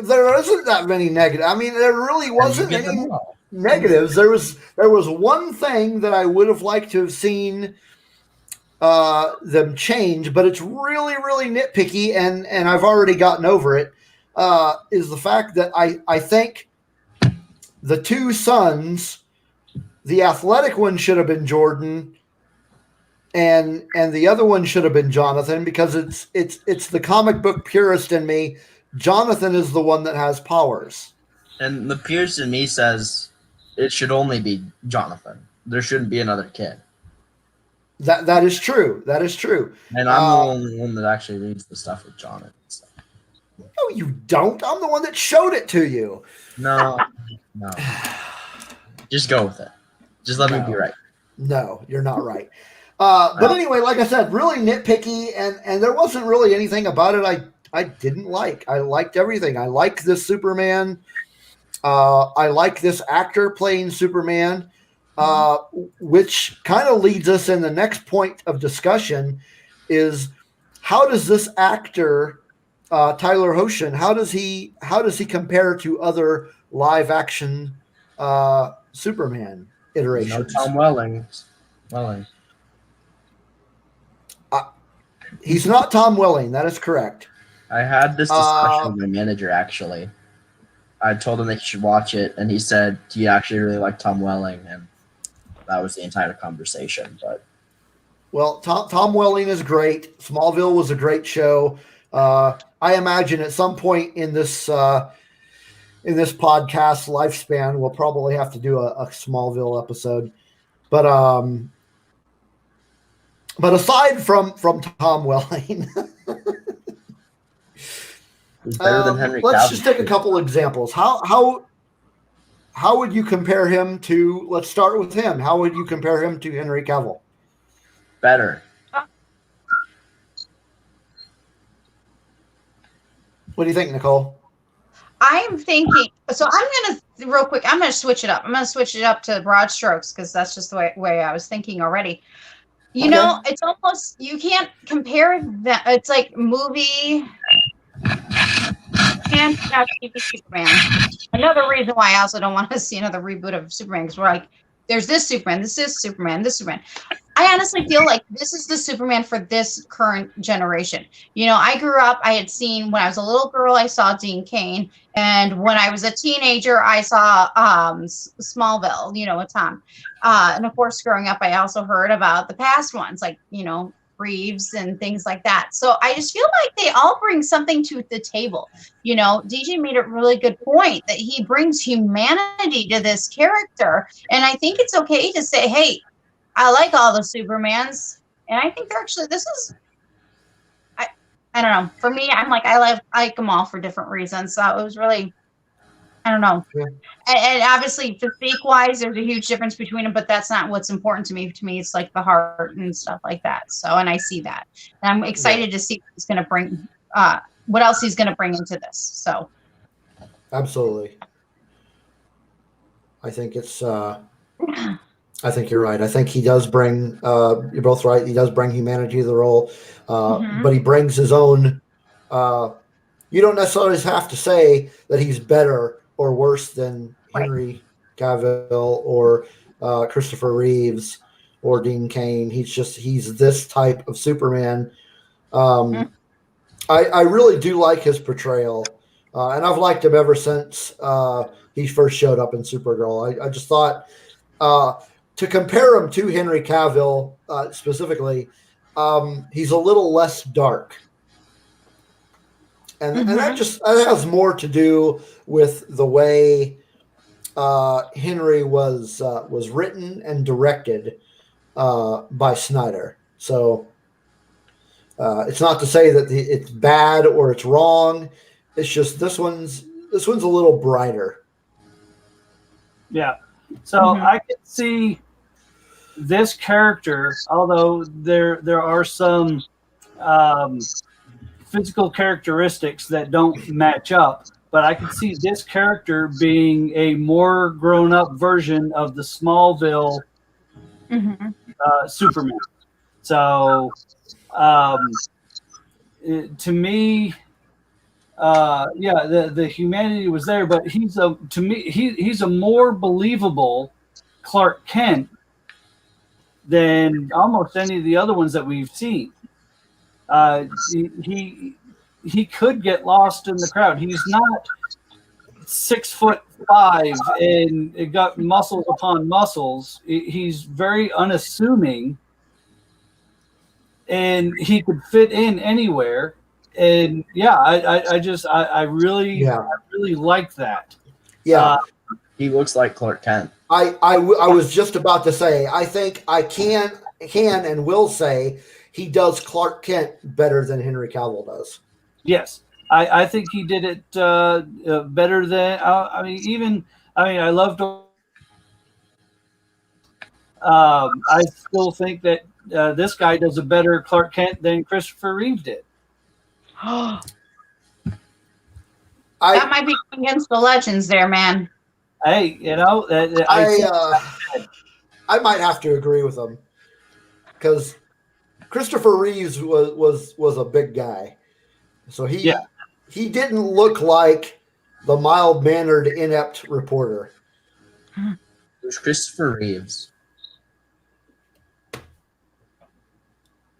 There isn't that many negatives. I mean, there really wasn't You get any them all. negatives. There was one thing that I would have liked to have seen them change, but it's really, really nitpicky, and I've already gotten over it. Is the fact that I think the two sons, the athletic one should have been Jordan, and the other one should have been Jonathan, because it's the comic book purist in me. Jonathan is the one that has powers. And the Pierce in me says it should only be Jonathan. There shouldn't be another kid. That is true. That is true. And I'm the only one that actually reads the stuff with Jonathan. So. No, you don't. I'm the one that showed it to you. No. Just go with it. Just let me be right. No, you're not right. But anyway, like I said, really nitpicky, and there wasn't really anything about it I didn't like. I liked everything. I liked this Superman. I like this actor playing Superman, which kind of leads us in the next point of discussion is how does this actor, Tyler Hoechlin, how does he compare to other live action Superman iterations? Tom Welling. He's not Tom Welling. That is correct. I had this discussion with my manager, actually. I told him that he should watch it, and he said, do you actually really like Tom Welling? And that was the entire conversation. But well, Tom Welling is great. Smallville was a great show. I imagine at some point in this podcast lifespan, we'll probably have to do a Smallville episode. But aside from Tom Welling, he's better than Henry let's Cavill. just take a couple examples. How would you compare him to? Let's start with him. How would you compare him to Henry Cavill? Better. What do you think, Nicole? I'm thinking, so I'm going to, real quick, I'm going to switch it up. I'm going to switch it up to broad strokes because that's just the way I was thinking already. You know, it's almost, you can't compare that. It's like movie and TV Superman. Another reason why I also don't want to see another reboot of Superman, because we're like, there's this Superman, this is Superman, this Superman. I honestly feel like this is the Superman for this current generation. You know, I grew up, I had seen, when I was a little girl, I saw Dean Cain. And when I was a teenager, I saw Smallville, you know, with Tom. And of course, growing up, I also heard about the past ones, like, you know, Reeves and things like that. So I just feel like they all bring something to the table. You know, DJ made a really good point that he brings humanity to this character. And I think it's okay to say, hey, I like all the Supermans. And I think they're actually, this is, I don't know. For me, I'm like, I like them all for different reasons. So it was really, I don't know. Yeah. And obviously, physique-wise, there's a huge difference between them, but that's not what's important to me. To me, it's like the heart and stuff like that. So, and I see that. And I'm excited to see what he's going to bring, what else he's going to bring into this. So. Absolutely. I think it's, I think you're right. I think he does bring, you're both right. He does bring humanity to the role, but he brings his own, you don't necessarily have to say that he's better or worse than Henry Cavill or Christopher Reeves or Dean Cain. He's this type of Superman. I really do like his portrayal, and I've liked him ever since he first showed up in Supergirl. I just thought to compare him to Henry Cavill specifically, he's a little less dark. And that has more to do with the way Henry was written and directed by Snyder. So it's not to say that it's bad or it's wrong. It's just this one's a little brighter. Yeah. So I can see this character, although there are some physical characteristics that don't match up, but I can see this character being a more grown-up version of the Smallville Superman. So to me, the humanity was there, but he's a more believable Clark Kent than almost any of the other ones that we've seen. He could get lost in the crowd. He's not 6'5" and got muscles upon muscles. He's very unassuming, and he could fit in anywhere. And I really like that. Yeah, he looks like Clark Kent. I was just about to say, I think I can and will say he does Clark Kent better than Henry Cavill does. Yes, I think he did it better than. I loved. I still think that this guy does a better Clark Kent than Christopher Reeve did. That might be against the legends there, man. Hey, I might have to agree with him because Christopher Reeves was a big guy, so he didn't look like the mild-mannered, inept reporter. Who's Christopher Reeves?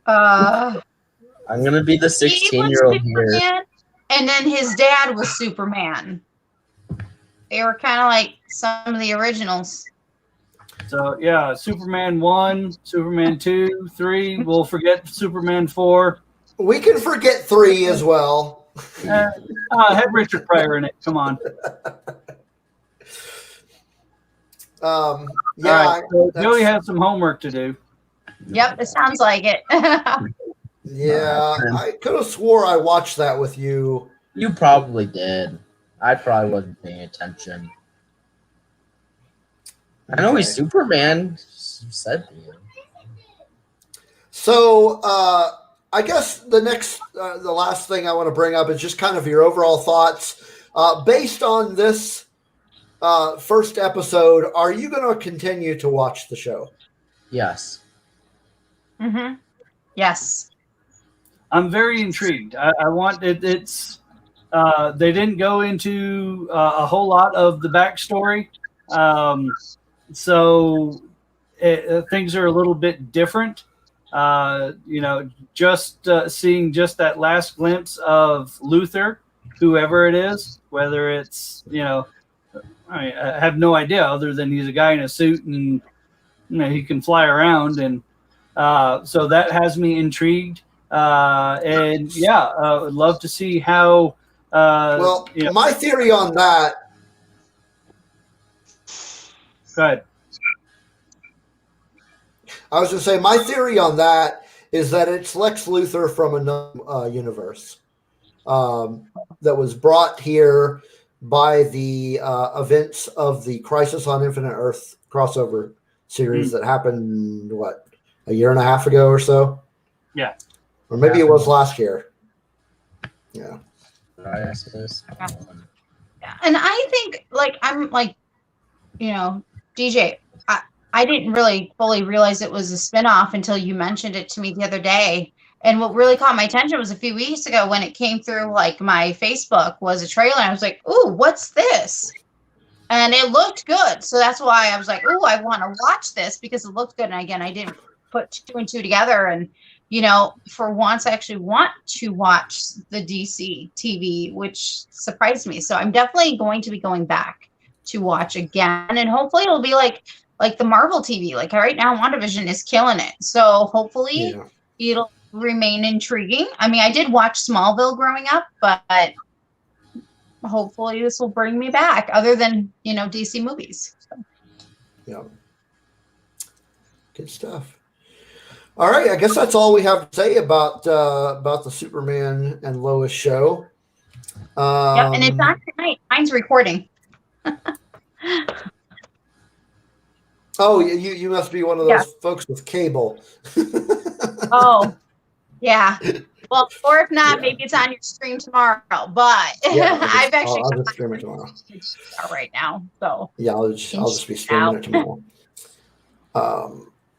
I'm gonna be the 16-year-old here. And then his dad was Superman. They were kind of like some of the originals. So yeah, Superman 1, Superman 2, 3. We'll forget Superman 4. We can forget 3 as well. Had Richard Pryor in it. Come on. Yeah. Right, so Joey has some homework to do. Yep, it sounds like it. Yeah, I could have swore I watched that with you. You probably did. I probably wasn't paying attention. I know he's Superman. You said to you. So, I guess the last thing I want to bring up is just kind of your overall thoughts. Based on this first episode, are you going to continue to watch the show? Yes. Mm-hmm. Yes. I'm very intrigued. I want it. They didn't go into a whole lot of the backstory, so things are a little bit different. Just seeing just that last glimpse of Luthor, whoever it is, whether it's I have no idea other than he's a guy in a suit and he can fly around, and so that has me intrigued. I would love to see how. My theory on that. Go ahead. I was going to say my theory on that is that it's Lex Luthor from another universe that was brought here by the events of the Crisis on Infinite Earth crossover series that happened, a year and a half ago or so? Yeah. Or maybe it was last year. Yeah. Yeah. And I think, DJ, I didn't really fully realize it was a spinoff until you mentioned it to me the other day. And what really caught my attention was a few weeks ago when it came through my Facebook was a trailer. I was like, "Ooh, what's this?" and it looked good. So that's why I was like, oh, I want to watch this because it looked good. And again, I didn't put two and two together. And, for once, I actually want to watch the DC TV, which surprised me. So I'm definitely going to be going back to watch again. And hopefully it'll be like the Marvel TV. Like right now, WandaVision is killing it. So hopefully it'll remain intriguing. I mean, I did watch Smallville growing up, but hopefully this will bring me back other than, DC movies. So. Yeah. Good stuff. All right. I guess that's all we have to say about the Superman and Lois show. Yep. And it's on tonight. Mine's recording. Oh, you must be one of those folks with cable. Oh, yeah. Well, or if not, maybe it's on your stream tomorrow. But I'll just stream it tomorrow. Right now, so yeah, I'll just be streaming it tomorrow.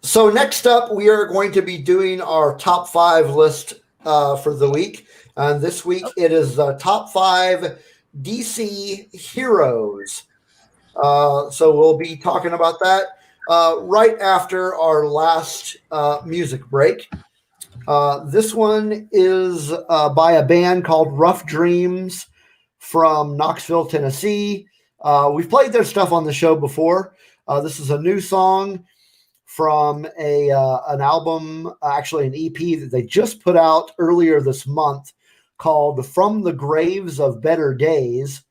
So next up, we are going to be doing our top 5 list for the week, and this week it is the top 5 DC heroes. So we'll be talking about that right after our last music break. This one is by a band called Rough Dreams from Knoxville, Tennessee. We've played their stuff on the show before. This is a new song from an album, actually an EP that they just put out earlier this month called From the Graves of Better Days.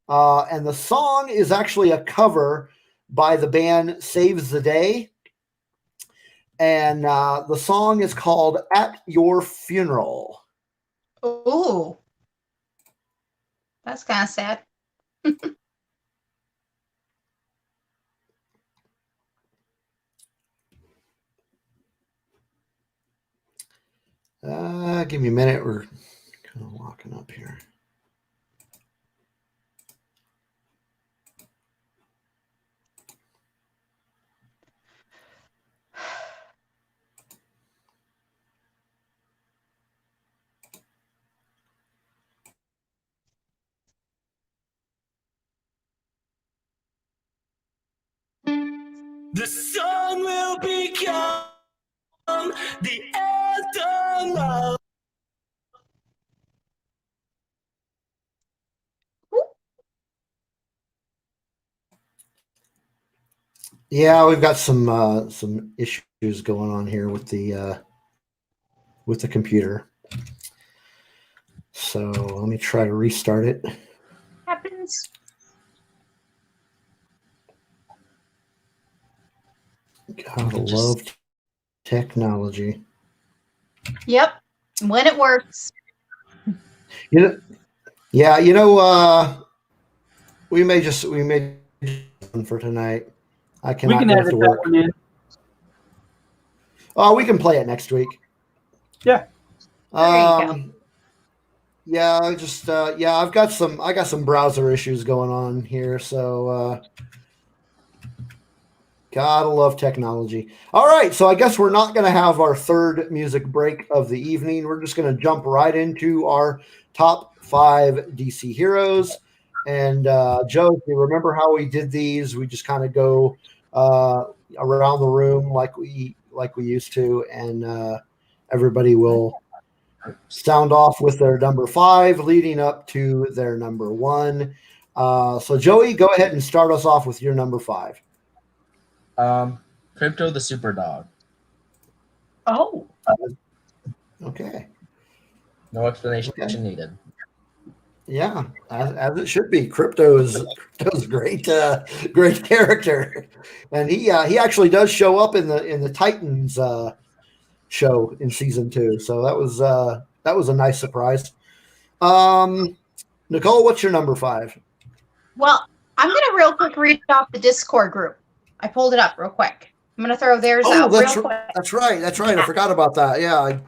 And the song is actually a cover by the band Saves the Day. And the song is called At Your Funeral. Ooh. That's kind of sad. Give me a minute. We're kind of locking up here. The song will become the anthem of. Yeah, we've got some issues going on here with the computer. So let me try to restart it. Happens. Gotta love technology. Yep. When it works. We may just for tonight. I cannot we can go edit to that work. one in. Oh, we can play it next week. Yeah. Yeah, I've got some browser issues going on here, so gotta love technology. All right, so I guess we're not going to have our third music break of the evening. We're just going to jump right into our top 5 DC heroes. And Joe, if you remember how we did these, we just kind of go around the room like we used to, and everybody will sound off with their number 5 leading up to their number 1. So Joey, go ahead and start us off with your number 5. Crypto the Super Dog. Oh. Okay. No explanation needed. Yeah, as it should be. Crypto's great, great character, and he actually does show up in the Titans show in season 2. So that was a nice surprise. Nicole, what's your number 5? Well, I'm gonna real quick read off the Discord group. I pulled it up real quick. I'm gonna throw theirs out real quick. That's right. I forgot about that. Yeah.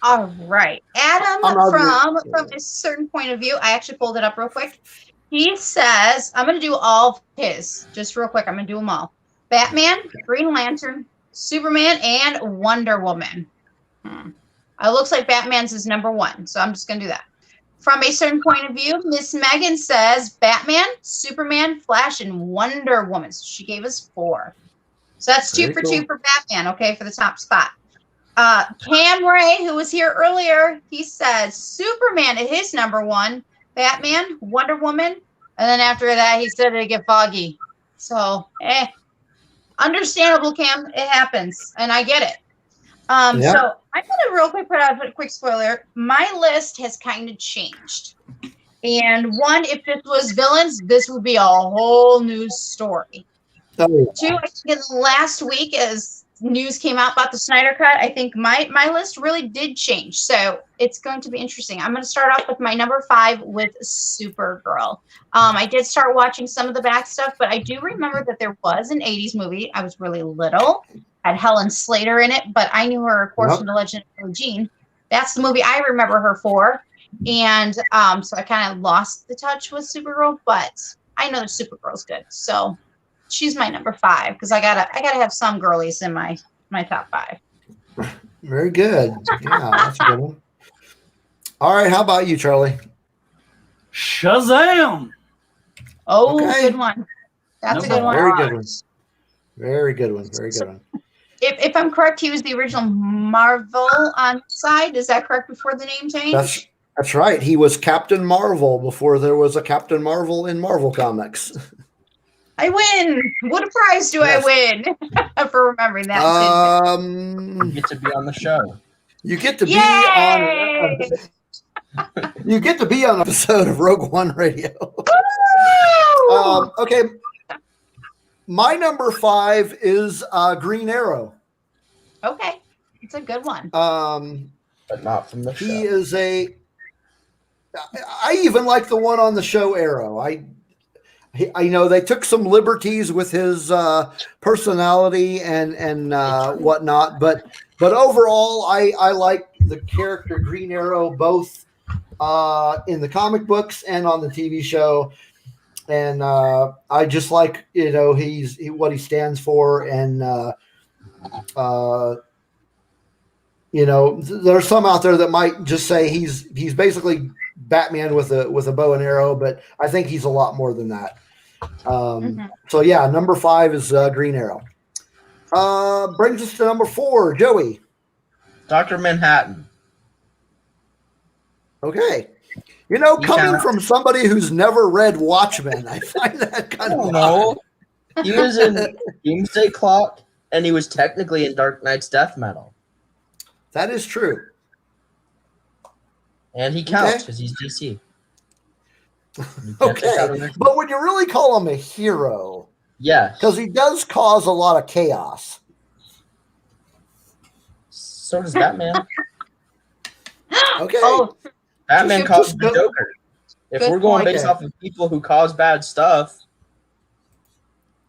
All right. Adam, from a certain point of view, I actually pulled it up real quick. He says, I'm going to do all of his, just real quick. I'm going to do them all. Batman, Green Lantern, Superman, and Wonder Woman. It looks like Batman's is number 1, so I'm just going to do that. from a certain point of view, Miss Megan says Batman, Superman, Flash, and Wonder Woman. So she gave us 4. So that's 2 for 2 for Batman, okay, for the top spot. Cam Ray, who was here earlier, he says Superman is his number 1, Batman, Wonder Woman, and then after that he said it'd get foggy. So, understandable, Cam. It happens, and I get it. So I'm gonna real quick put out a quick spoiler. My list has kind of changed. And 1, if this was villains, this would be a whole new story. 2, I think in the last week, as news came out about the Snyder Cut, I think my list really did change. So it's going to be interesting. I'm going to start off with my number 5 with Supergirl. I did start watching some of the back stuff, but I do remember that there was an 80s movie. I was really little. Had Helen Slater in it, but I knew her, of course, from The Legend of Billie Jean. That's the movie I remember her for. And so I kind of lost the touch with Supergirl, but I know that Supergirl's good. So she's my number 5 because I gotta have some girlies in my top 5. Very good. Yeah, that's a good one. All right, how about you, Charlie? Shazam! Oh, Okay. good one. That's a good one. Very good one. Very good one. Very good one. If I'm correct, he was the original Marvel on the side. Is that correct before the name change? That's right. He was Captain Marvel before there was a Captain Marvel in Marvel Comics. I win. What a prize do I win for remembering that? You get to be on the show. You get to be Yay! on. You get to be on an episode of Rogue One Radio. Okay. My number 5 is Green Arrow. Okay, it's a good one. But not from the show. He is I even like the one on the show Arrow. I know they took some liberties with his personality and whatnot, but overall, I like the character Green Arrow both in the comic books and on the TV show. And I just like, what he stands for. And, there's some out there that might just say he's basically Batman with a bow and arrow, but I think he's a lot more than that. So yeah, number 5 is Green Arrow. Brings us to number 4, Joey. Dr. Manhattan. Okay. Coming from somebody who's never read Watchmen, I find that kind of odd. He was in Doomsday Clock, and he was technically in Dark Knight's Death Metal. That is true. And he counts because he's DC. Okay. But would you really call him a hero? Yes. Because he does cause a lot of chaos. So does Batman. Okay. Oh, Batman caused the Joker. If we're going based off of people who cause bad stuff.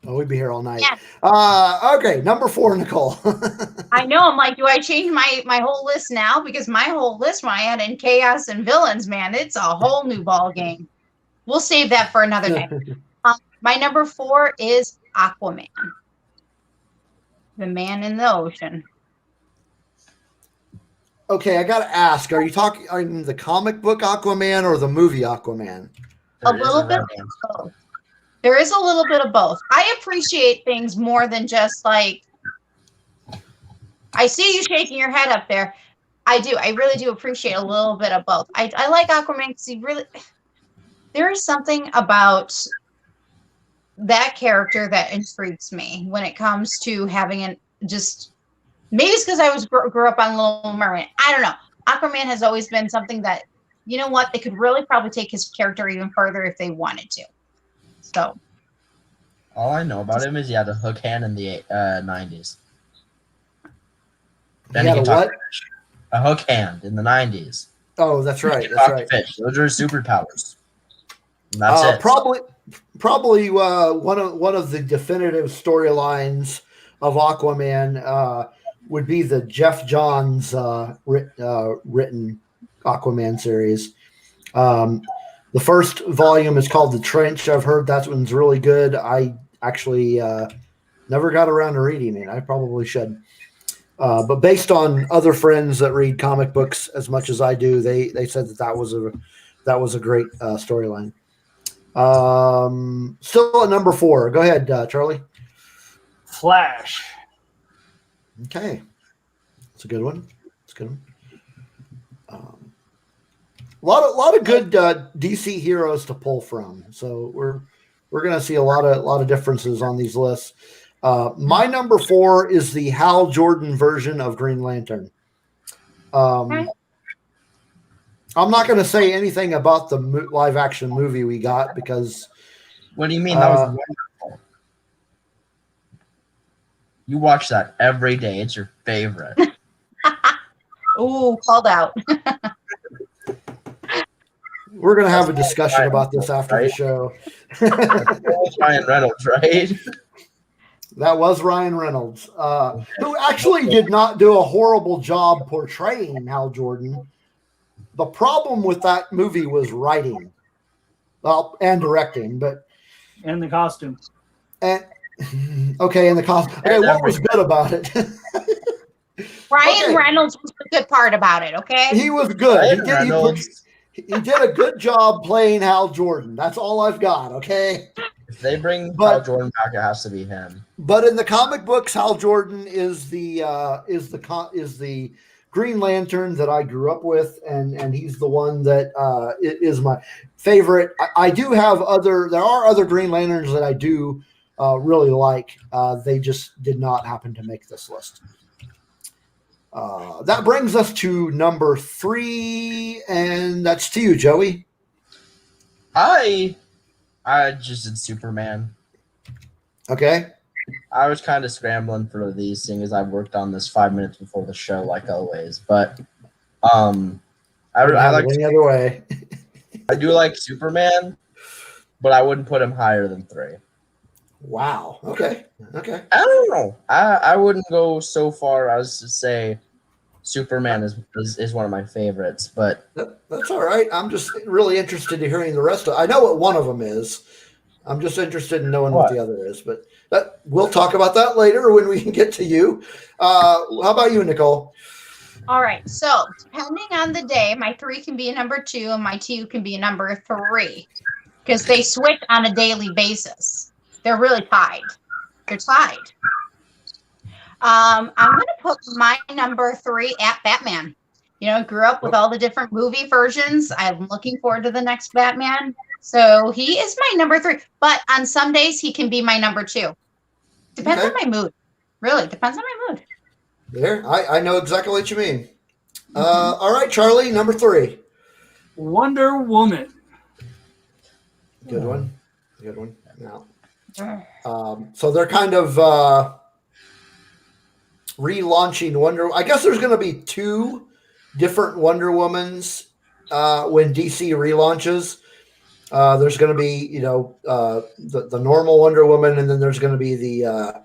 Oh, we'd be here all night. Yeah. Okay, number 4, Nicole. I know. I'm like, do I change my whole list now? Because my whole list, when I had in chaos and villains, man, it's a whole new ball game. We'll save that for another day. My number 4 is Aquaman, the man in the ocean. Okay, I got to ask, are you talking in the comic book Aquaman or the movie Aquaman? A little bit of both. There is a little bit of both. I appreciate things more than just like, I see you shaking your head up there. I do. I really do appreciate a little bit of both. I like Aquaman because there is something about that character that intrigues me when it comes to having maybe it's because I grew up on Little Mermaid. I don't know. Aquaman has always been something that, you know what, they could really probably take his character even further if they wanted to. So, all I know about him is he had a hook hand in the 90s. Then he what? A hook hand in the 90s. Oh, that's right. That's right. Fish. Those are superpowers. And that's it. Probably one of the definitive storylines of Aquaman would be the Jeff Johns written Aquaman series. The first volume is called The Trench. I've heard that one's really good. I actually never got around to reading it. I probably should. But based on other friends that read comic books as much as I do, they said that was a that was a great storyline. Still at number 4. Go ahead, Charlie. Flash. Okay, it's a good one. It's a good one. A lot of good DC heroes to pull from. So we're going to see a lot of differences on these lists. My number 4 is the Hal Jordan version of Green Lantern. Okay. I'm not going to say anything about the live action movie we got because. What do you mean? That was wonderful. You watch that every day. It's your favorite. Ooh, called out. We're going to have a discussion about this after the show. That was Ryan Reynolds, right? That was Ryan Reynolds, who actually did not do a horrible job portraying Hal Jordan. The problem with that movie was writing, well, and directing, And the costume. and the costume. Okay, what was good about it? Ryan Reynolds was the good part about it, okay? He was good. He did a good job playing Hal Jordan. That's all I've got. Okay. If they bring Hal Jordan back, it has to be him. But in the comic books, Hal Jordan is the Green Lantern that I grew up with, and he's the one that is my favorite. I do have there are other Green Lanterns that I do really like. They just did not happen to make this list. That brings us to number 3, and that's to you, Joey. I just did Superman. Okay. I was kind of scrambling for these things. I worked on this 5 minutes before the show, like always. But I like any other way. I do like Superman, but I wouldn't put him higher than 3. Wow. Okay. I don't know. I wouldn't go so far as to say Superman is one of my favorites, but that's all right. I'm just really interested in hearing the rest of. I know what one of them is. I'm just interested in knowing what the other is, but we'll talk about that later when we can get to you. How about you, Nicole? All right. So depending on the day, my 3 can be a number 2 and my 2 can be a number 3 because they switch on a daily basis. They're really tied. They're tied. I'm going to put my number 3 at Batman. You know, grew up with all the different movie versions. I'm looking forward to the next Batman. So he is my number 3. But on some days, he can be my number 2. Depends on my mood. Really, depends on my mood. There, I know exactly what you mean. All right, Charlie, number 3. Wonder Woman. Good one. Good one. Now, so they're kind of relaunching Wonder. I guess there's going to be 2 different Wonder Womans when DC relaunches. There's going to be, the normal Wonder Woman, and then there's going to be the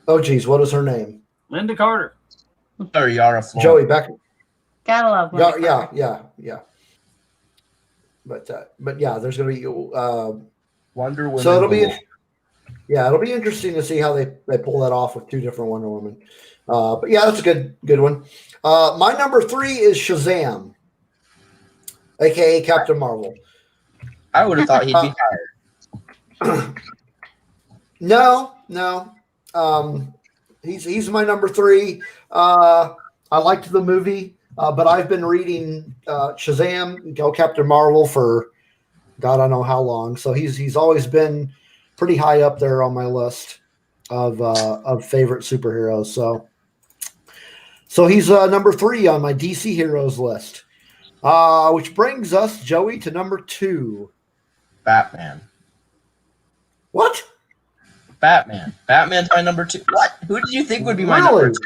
what is her name? Linda Carter. or Yara Flor. Joey Beck. Gotta love Linda Carter. Yeah. But yeah, there's going to be Wonder Woman. So it'll be interesting to see how they pull that off with 2 different Wonder Woman. But yeah, that's a good one. My number 3 is Shazam, aka Captain Marvel. I would have thought he'd be higher. No. He's my number 3. I liked the movie, but I've been reading Shazam, Captain Marvel for God, I don't know how long. So he's always been pretty high up there on my list of favorite superheroes. So he's number 3 on my DC heroes list, which brings us, Joey, to number 2. Batman. What? Batman. Batman's my number 2. What? Who did you think would be my number 2?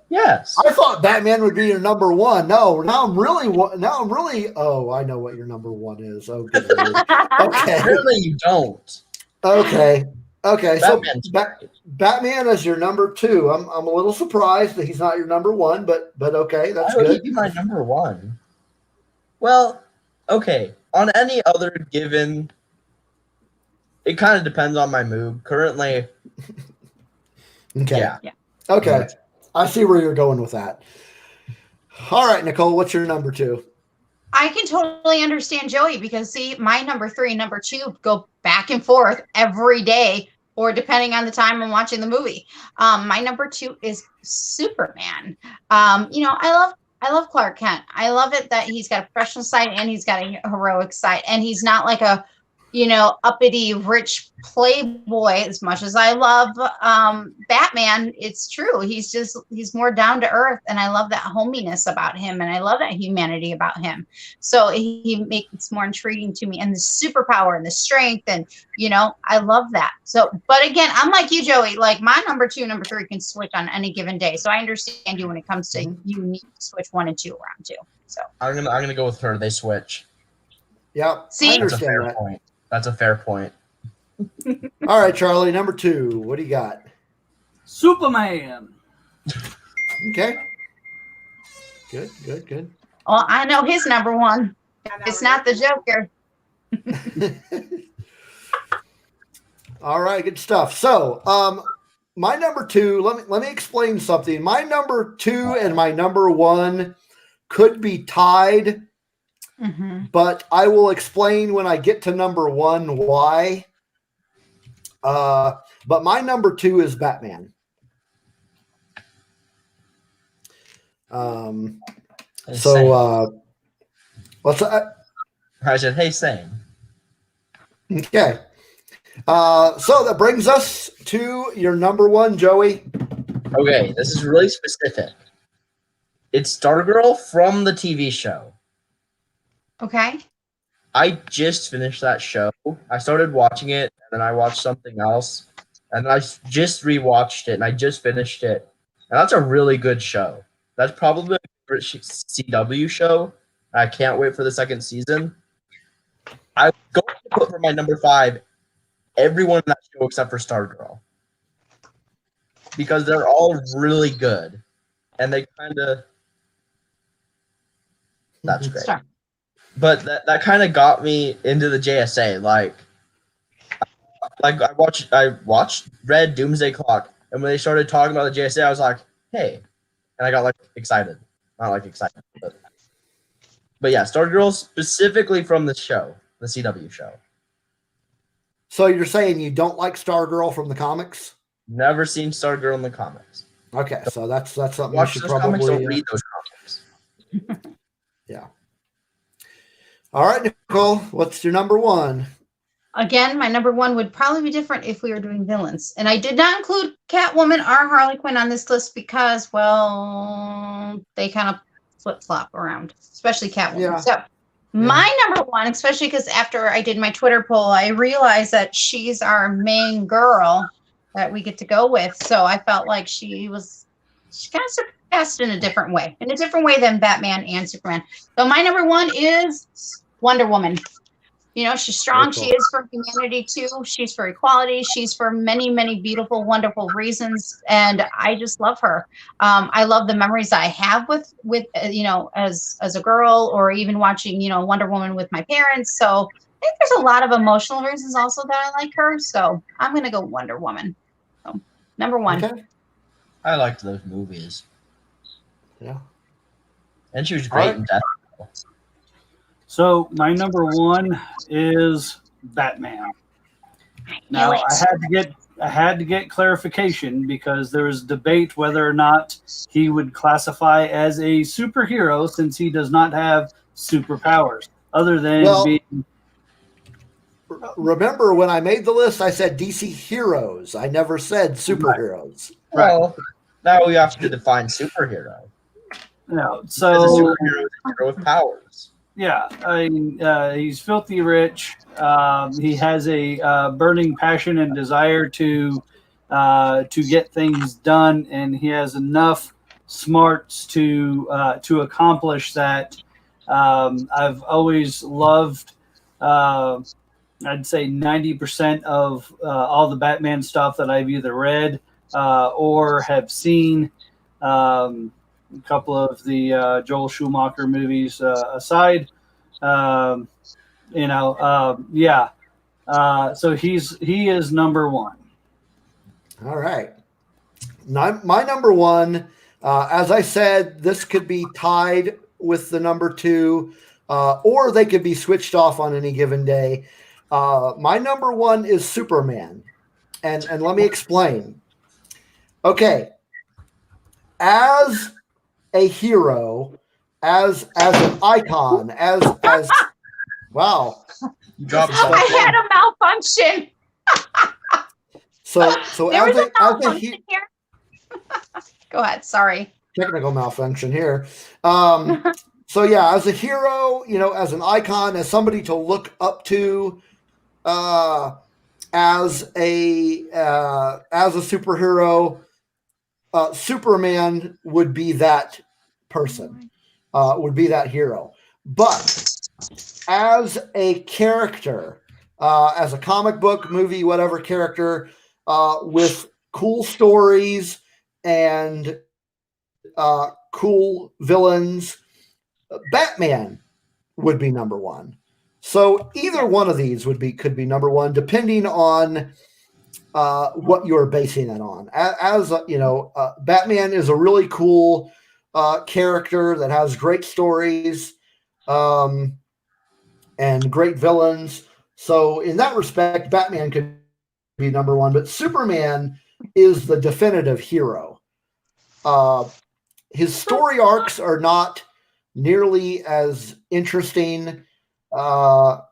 Yes. I thought Batman would be your number 1. No, now I'm really. Oh, I know what your number 1 is. Oh, good Lord. Okay. Apparently you don't. Okay. So Batman's Batman is your number 2. I'm a little surprised that he's not your number 1, but okay, that's Why would good. he be my number 1? Well, okay. On any other given, it kind of depends on my mood. Currently, Okay. yeah. Okay. I see where you're going with that. All right, Nicole, what's your number 2? I can totally understand Joey because see, my number 3 and number 2 go back and forth every day, or depending on the time I'm watching the movie. My number 2 is Superman. I love Clark Kent. I love it that he's got a professional side and he's got a heroic side, and he's not like a uppity rich playboy. As much as I love Batman, it's true, he's more down to earth, and I love that hominess about him, and I love that humanity about him. So he makes more intriguing to me, and the superpower and the strength, and I love that. So, but again, I'm like you, Joey, like my number 2 number 3 can switch on any given day, so I understand you when it comes to you need to switch 1 and 2 around too. So I'm gonna go with her. They switch. Yeah, See? I That's a understand fair that. point. That's a fair point. All right, Charlie, number 2. What do you got? Superman. Okay. Good. well, I know his number 1. It's not the Joker. All right, good stuff. So, my number 2. Let me explain something. My number 2 and my number 1 could be tied, but I will explain when I get to number 1 why. But my number 2 is Batman. What's that? I said, hey, same. Okay. So that brings us to your number 1, Joey. Okay, this is really specific. It's Stargirl from the TV show. Okay. I just finished that show. I started watching it, and then I watched something else, and I just rewatched it, and I just finished it. And that's a really good show. That's probably a favorite CW show. I can't wait for the second season. I'm going to put for my number 5 everyone in that show except for Stargirl, because they're all really good, and they kind of. That's great. Sure. But that kind of got me into the JSA. Like I read Doomsday Clock, and when they started talking about the JSA, I was like, hey, and I got like excited. Not like excited, but yeah, Stargirl specifically from the show, the CW show. So you're saying you don't like Stargirl from the comics? Never seen Stargirl in the comics. Okay, so that's something you Watch should those comics, probably don't read those comics. Yeah. All right, Nicole, what's your number 1? Again, my number 1 would probably be different if we were doing villains. And I did not include Catwoman or Harley Quinn on this list because, well, they kind of flip-flop around, especially Catwoman. Yeah. So my number 1, especially because after I did my Twitter poll, I realized that she's our main girl that we get to go with. So I felt like she kind of surpassed in a different way than Batman and Superman. So my number 1 is Wonder Woman. She's strong. She is for humanity too. She's for equality. She's for many, many beautiful, wonderful reasons. And I just love her. I love the memories I have with as a girl, or even watching, Wonder Woman with my parents. So I think there's a lot of emotional reasons also that I like her. So I'm going to go Wonder Woman. So, number 1. Okay. I liked those movies. Yeah. And she was great in Death. So my number 1 is Batman. Now I had to get clarification because there was debate whether or not he would classify as a superhero since he does not have superpowers other than being. Remember when I made the list, I said DC heroes. I never said superheroes. Well, now we have to define superhero. No, Because a so superhero is a hero with powers. yeah, he's filthy rich. He has a burning passion and desire to get things done, and he has enough smarts to accomplish that. I've always loved. I'd say 90% of all the Batman stuff that I've either read or have seen. A couple of the Joel Schumacher movies aside, So he is number 1. All right. My number 1, as I said, this could be tied with the number 2. or they could be switched off on any given day. My number one is Superman, and let me explain. Okay, as a hero, as an icon, as wow. You dropped I something. had a malfunction. So There as was a a malfunction here. Go ahead. Sorry. technical malfunction here. So yeah, as a hero, as an icon, as somebody to look up to, as a superhero, Superman would be that person, would be that hero. But as a character, as a comic book, movie, whatever character, with cool stories and cool villains, Batman would be number one. So either one of these could be number one, depending on what you're basing it on. Batman is a really cool character that has great stories and great villains. So in that respect, Batman could be number one, but Superman is the definitive hero. His story arcs are not nearly as interesting. Well,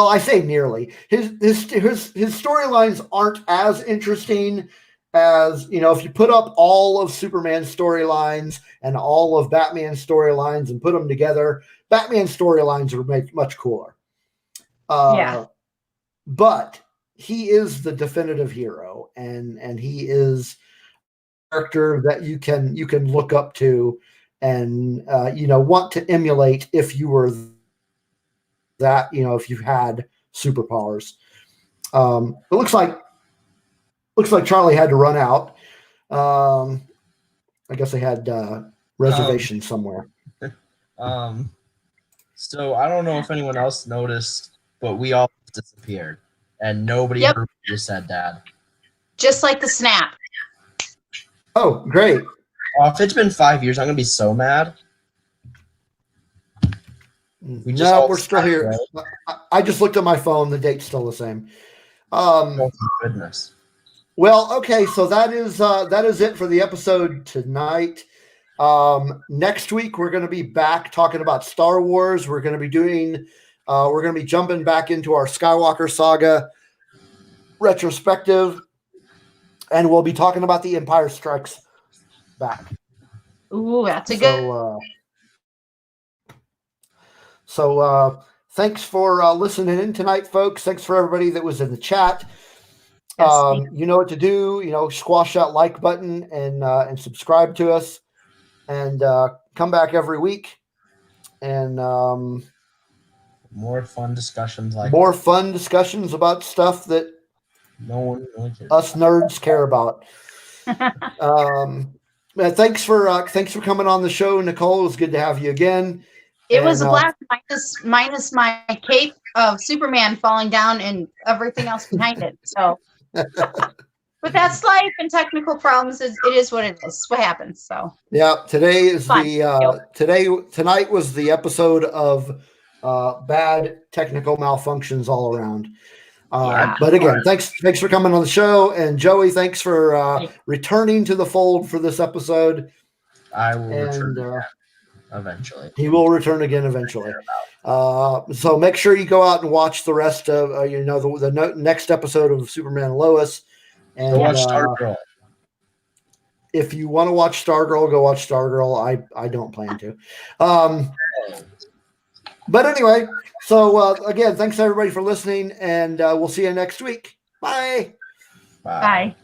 I say nearly. His storylines aren't as interesting as, if you put up all of Superman's storylines and all of Batman's storylines and put them together, Batman's storylines are much cooler. Yeah. But he is the definitive hero, and he is a character that you can look up to and want to emulate if you were that, if you had superpowers. It looks like Charlie had to run out. I guess they had reservations somewhere. So I don't know if anyone else noticed, but we all disappeared, and nobody Yep. heard what you said, Dad. Just like the snap. Oh, great. If it's been 5 years, I'm gonna be so mad. We're still here. Right? I just looked at my phone. The date's still the same. Oh, goodness. Well, okay, so that is it for the episode tonight. Next week we're going to be back talking about Star Wars. We're going to be jumping back into our Skywalker saga retrospective, and we'll be talking about The Empire Strikes Back. Ooh, that's a good. So thanks for listening in tonight, folks. Thanks for everybody that was in the chat. Yes, you know what to do. Squash that like button and subscribe to us, and come back every week. And more fun discussions about stuff that no one really cares. Us nerds care about. Thanks for coming on the show, Nicole. It was good to have you again. It was a blast, minus my cape of Superman falling down and everything else behind it. So, but that's life and technical problems. It is what it is. What happens. So yeah, today is fun. Tonight was the episode of bad technical malfunctions all around. But again, thanks for coming on the show, and Joey, thanks for returning to the fold for this episode. I will return eventually. He will return again eventually. So make sure you go out and watch the rest of the next episode of Superman Lois. And watch Stargirl. If you want to watch Stargirl, go watch Stargirl. I don't plan to. But anyway, so again, thanks everybody for listening, and we'll see you next week. Bye. Bye.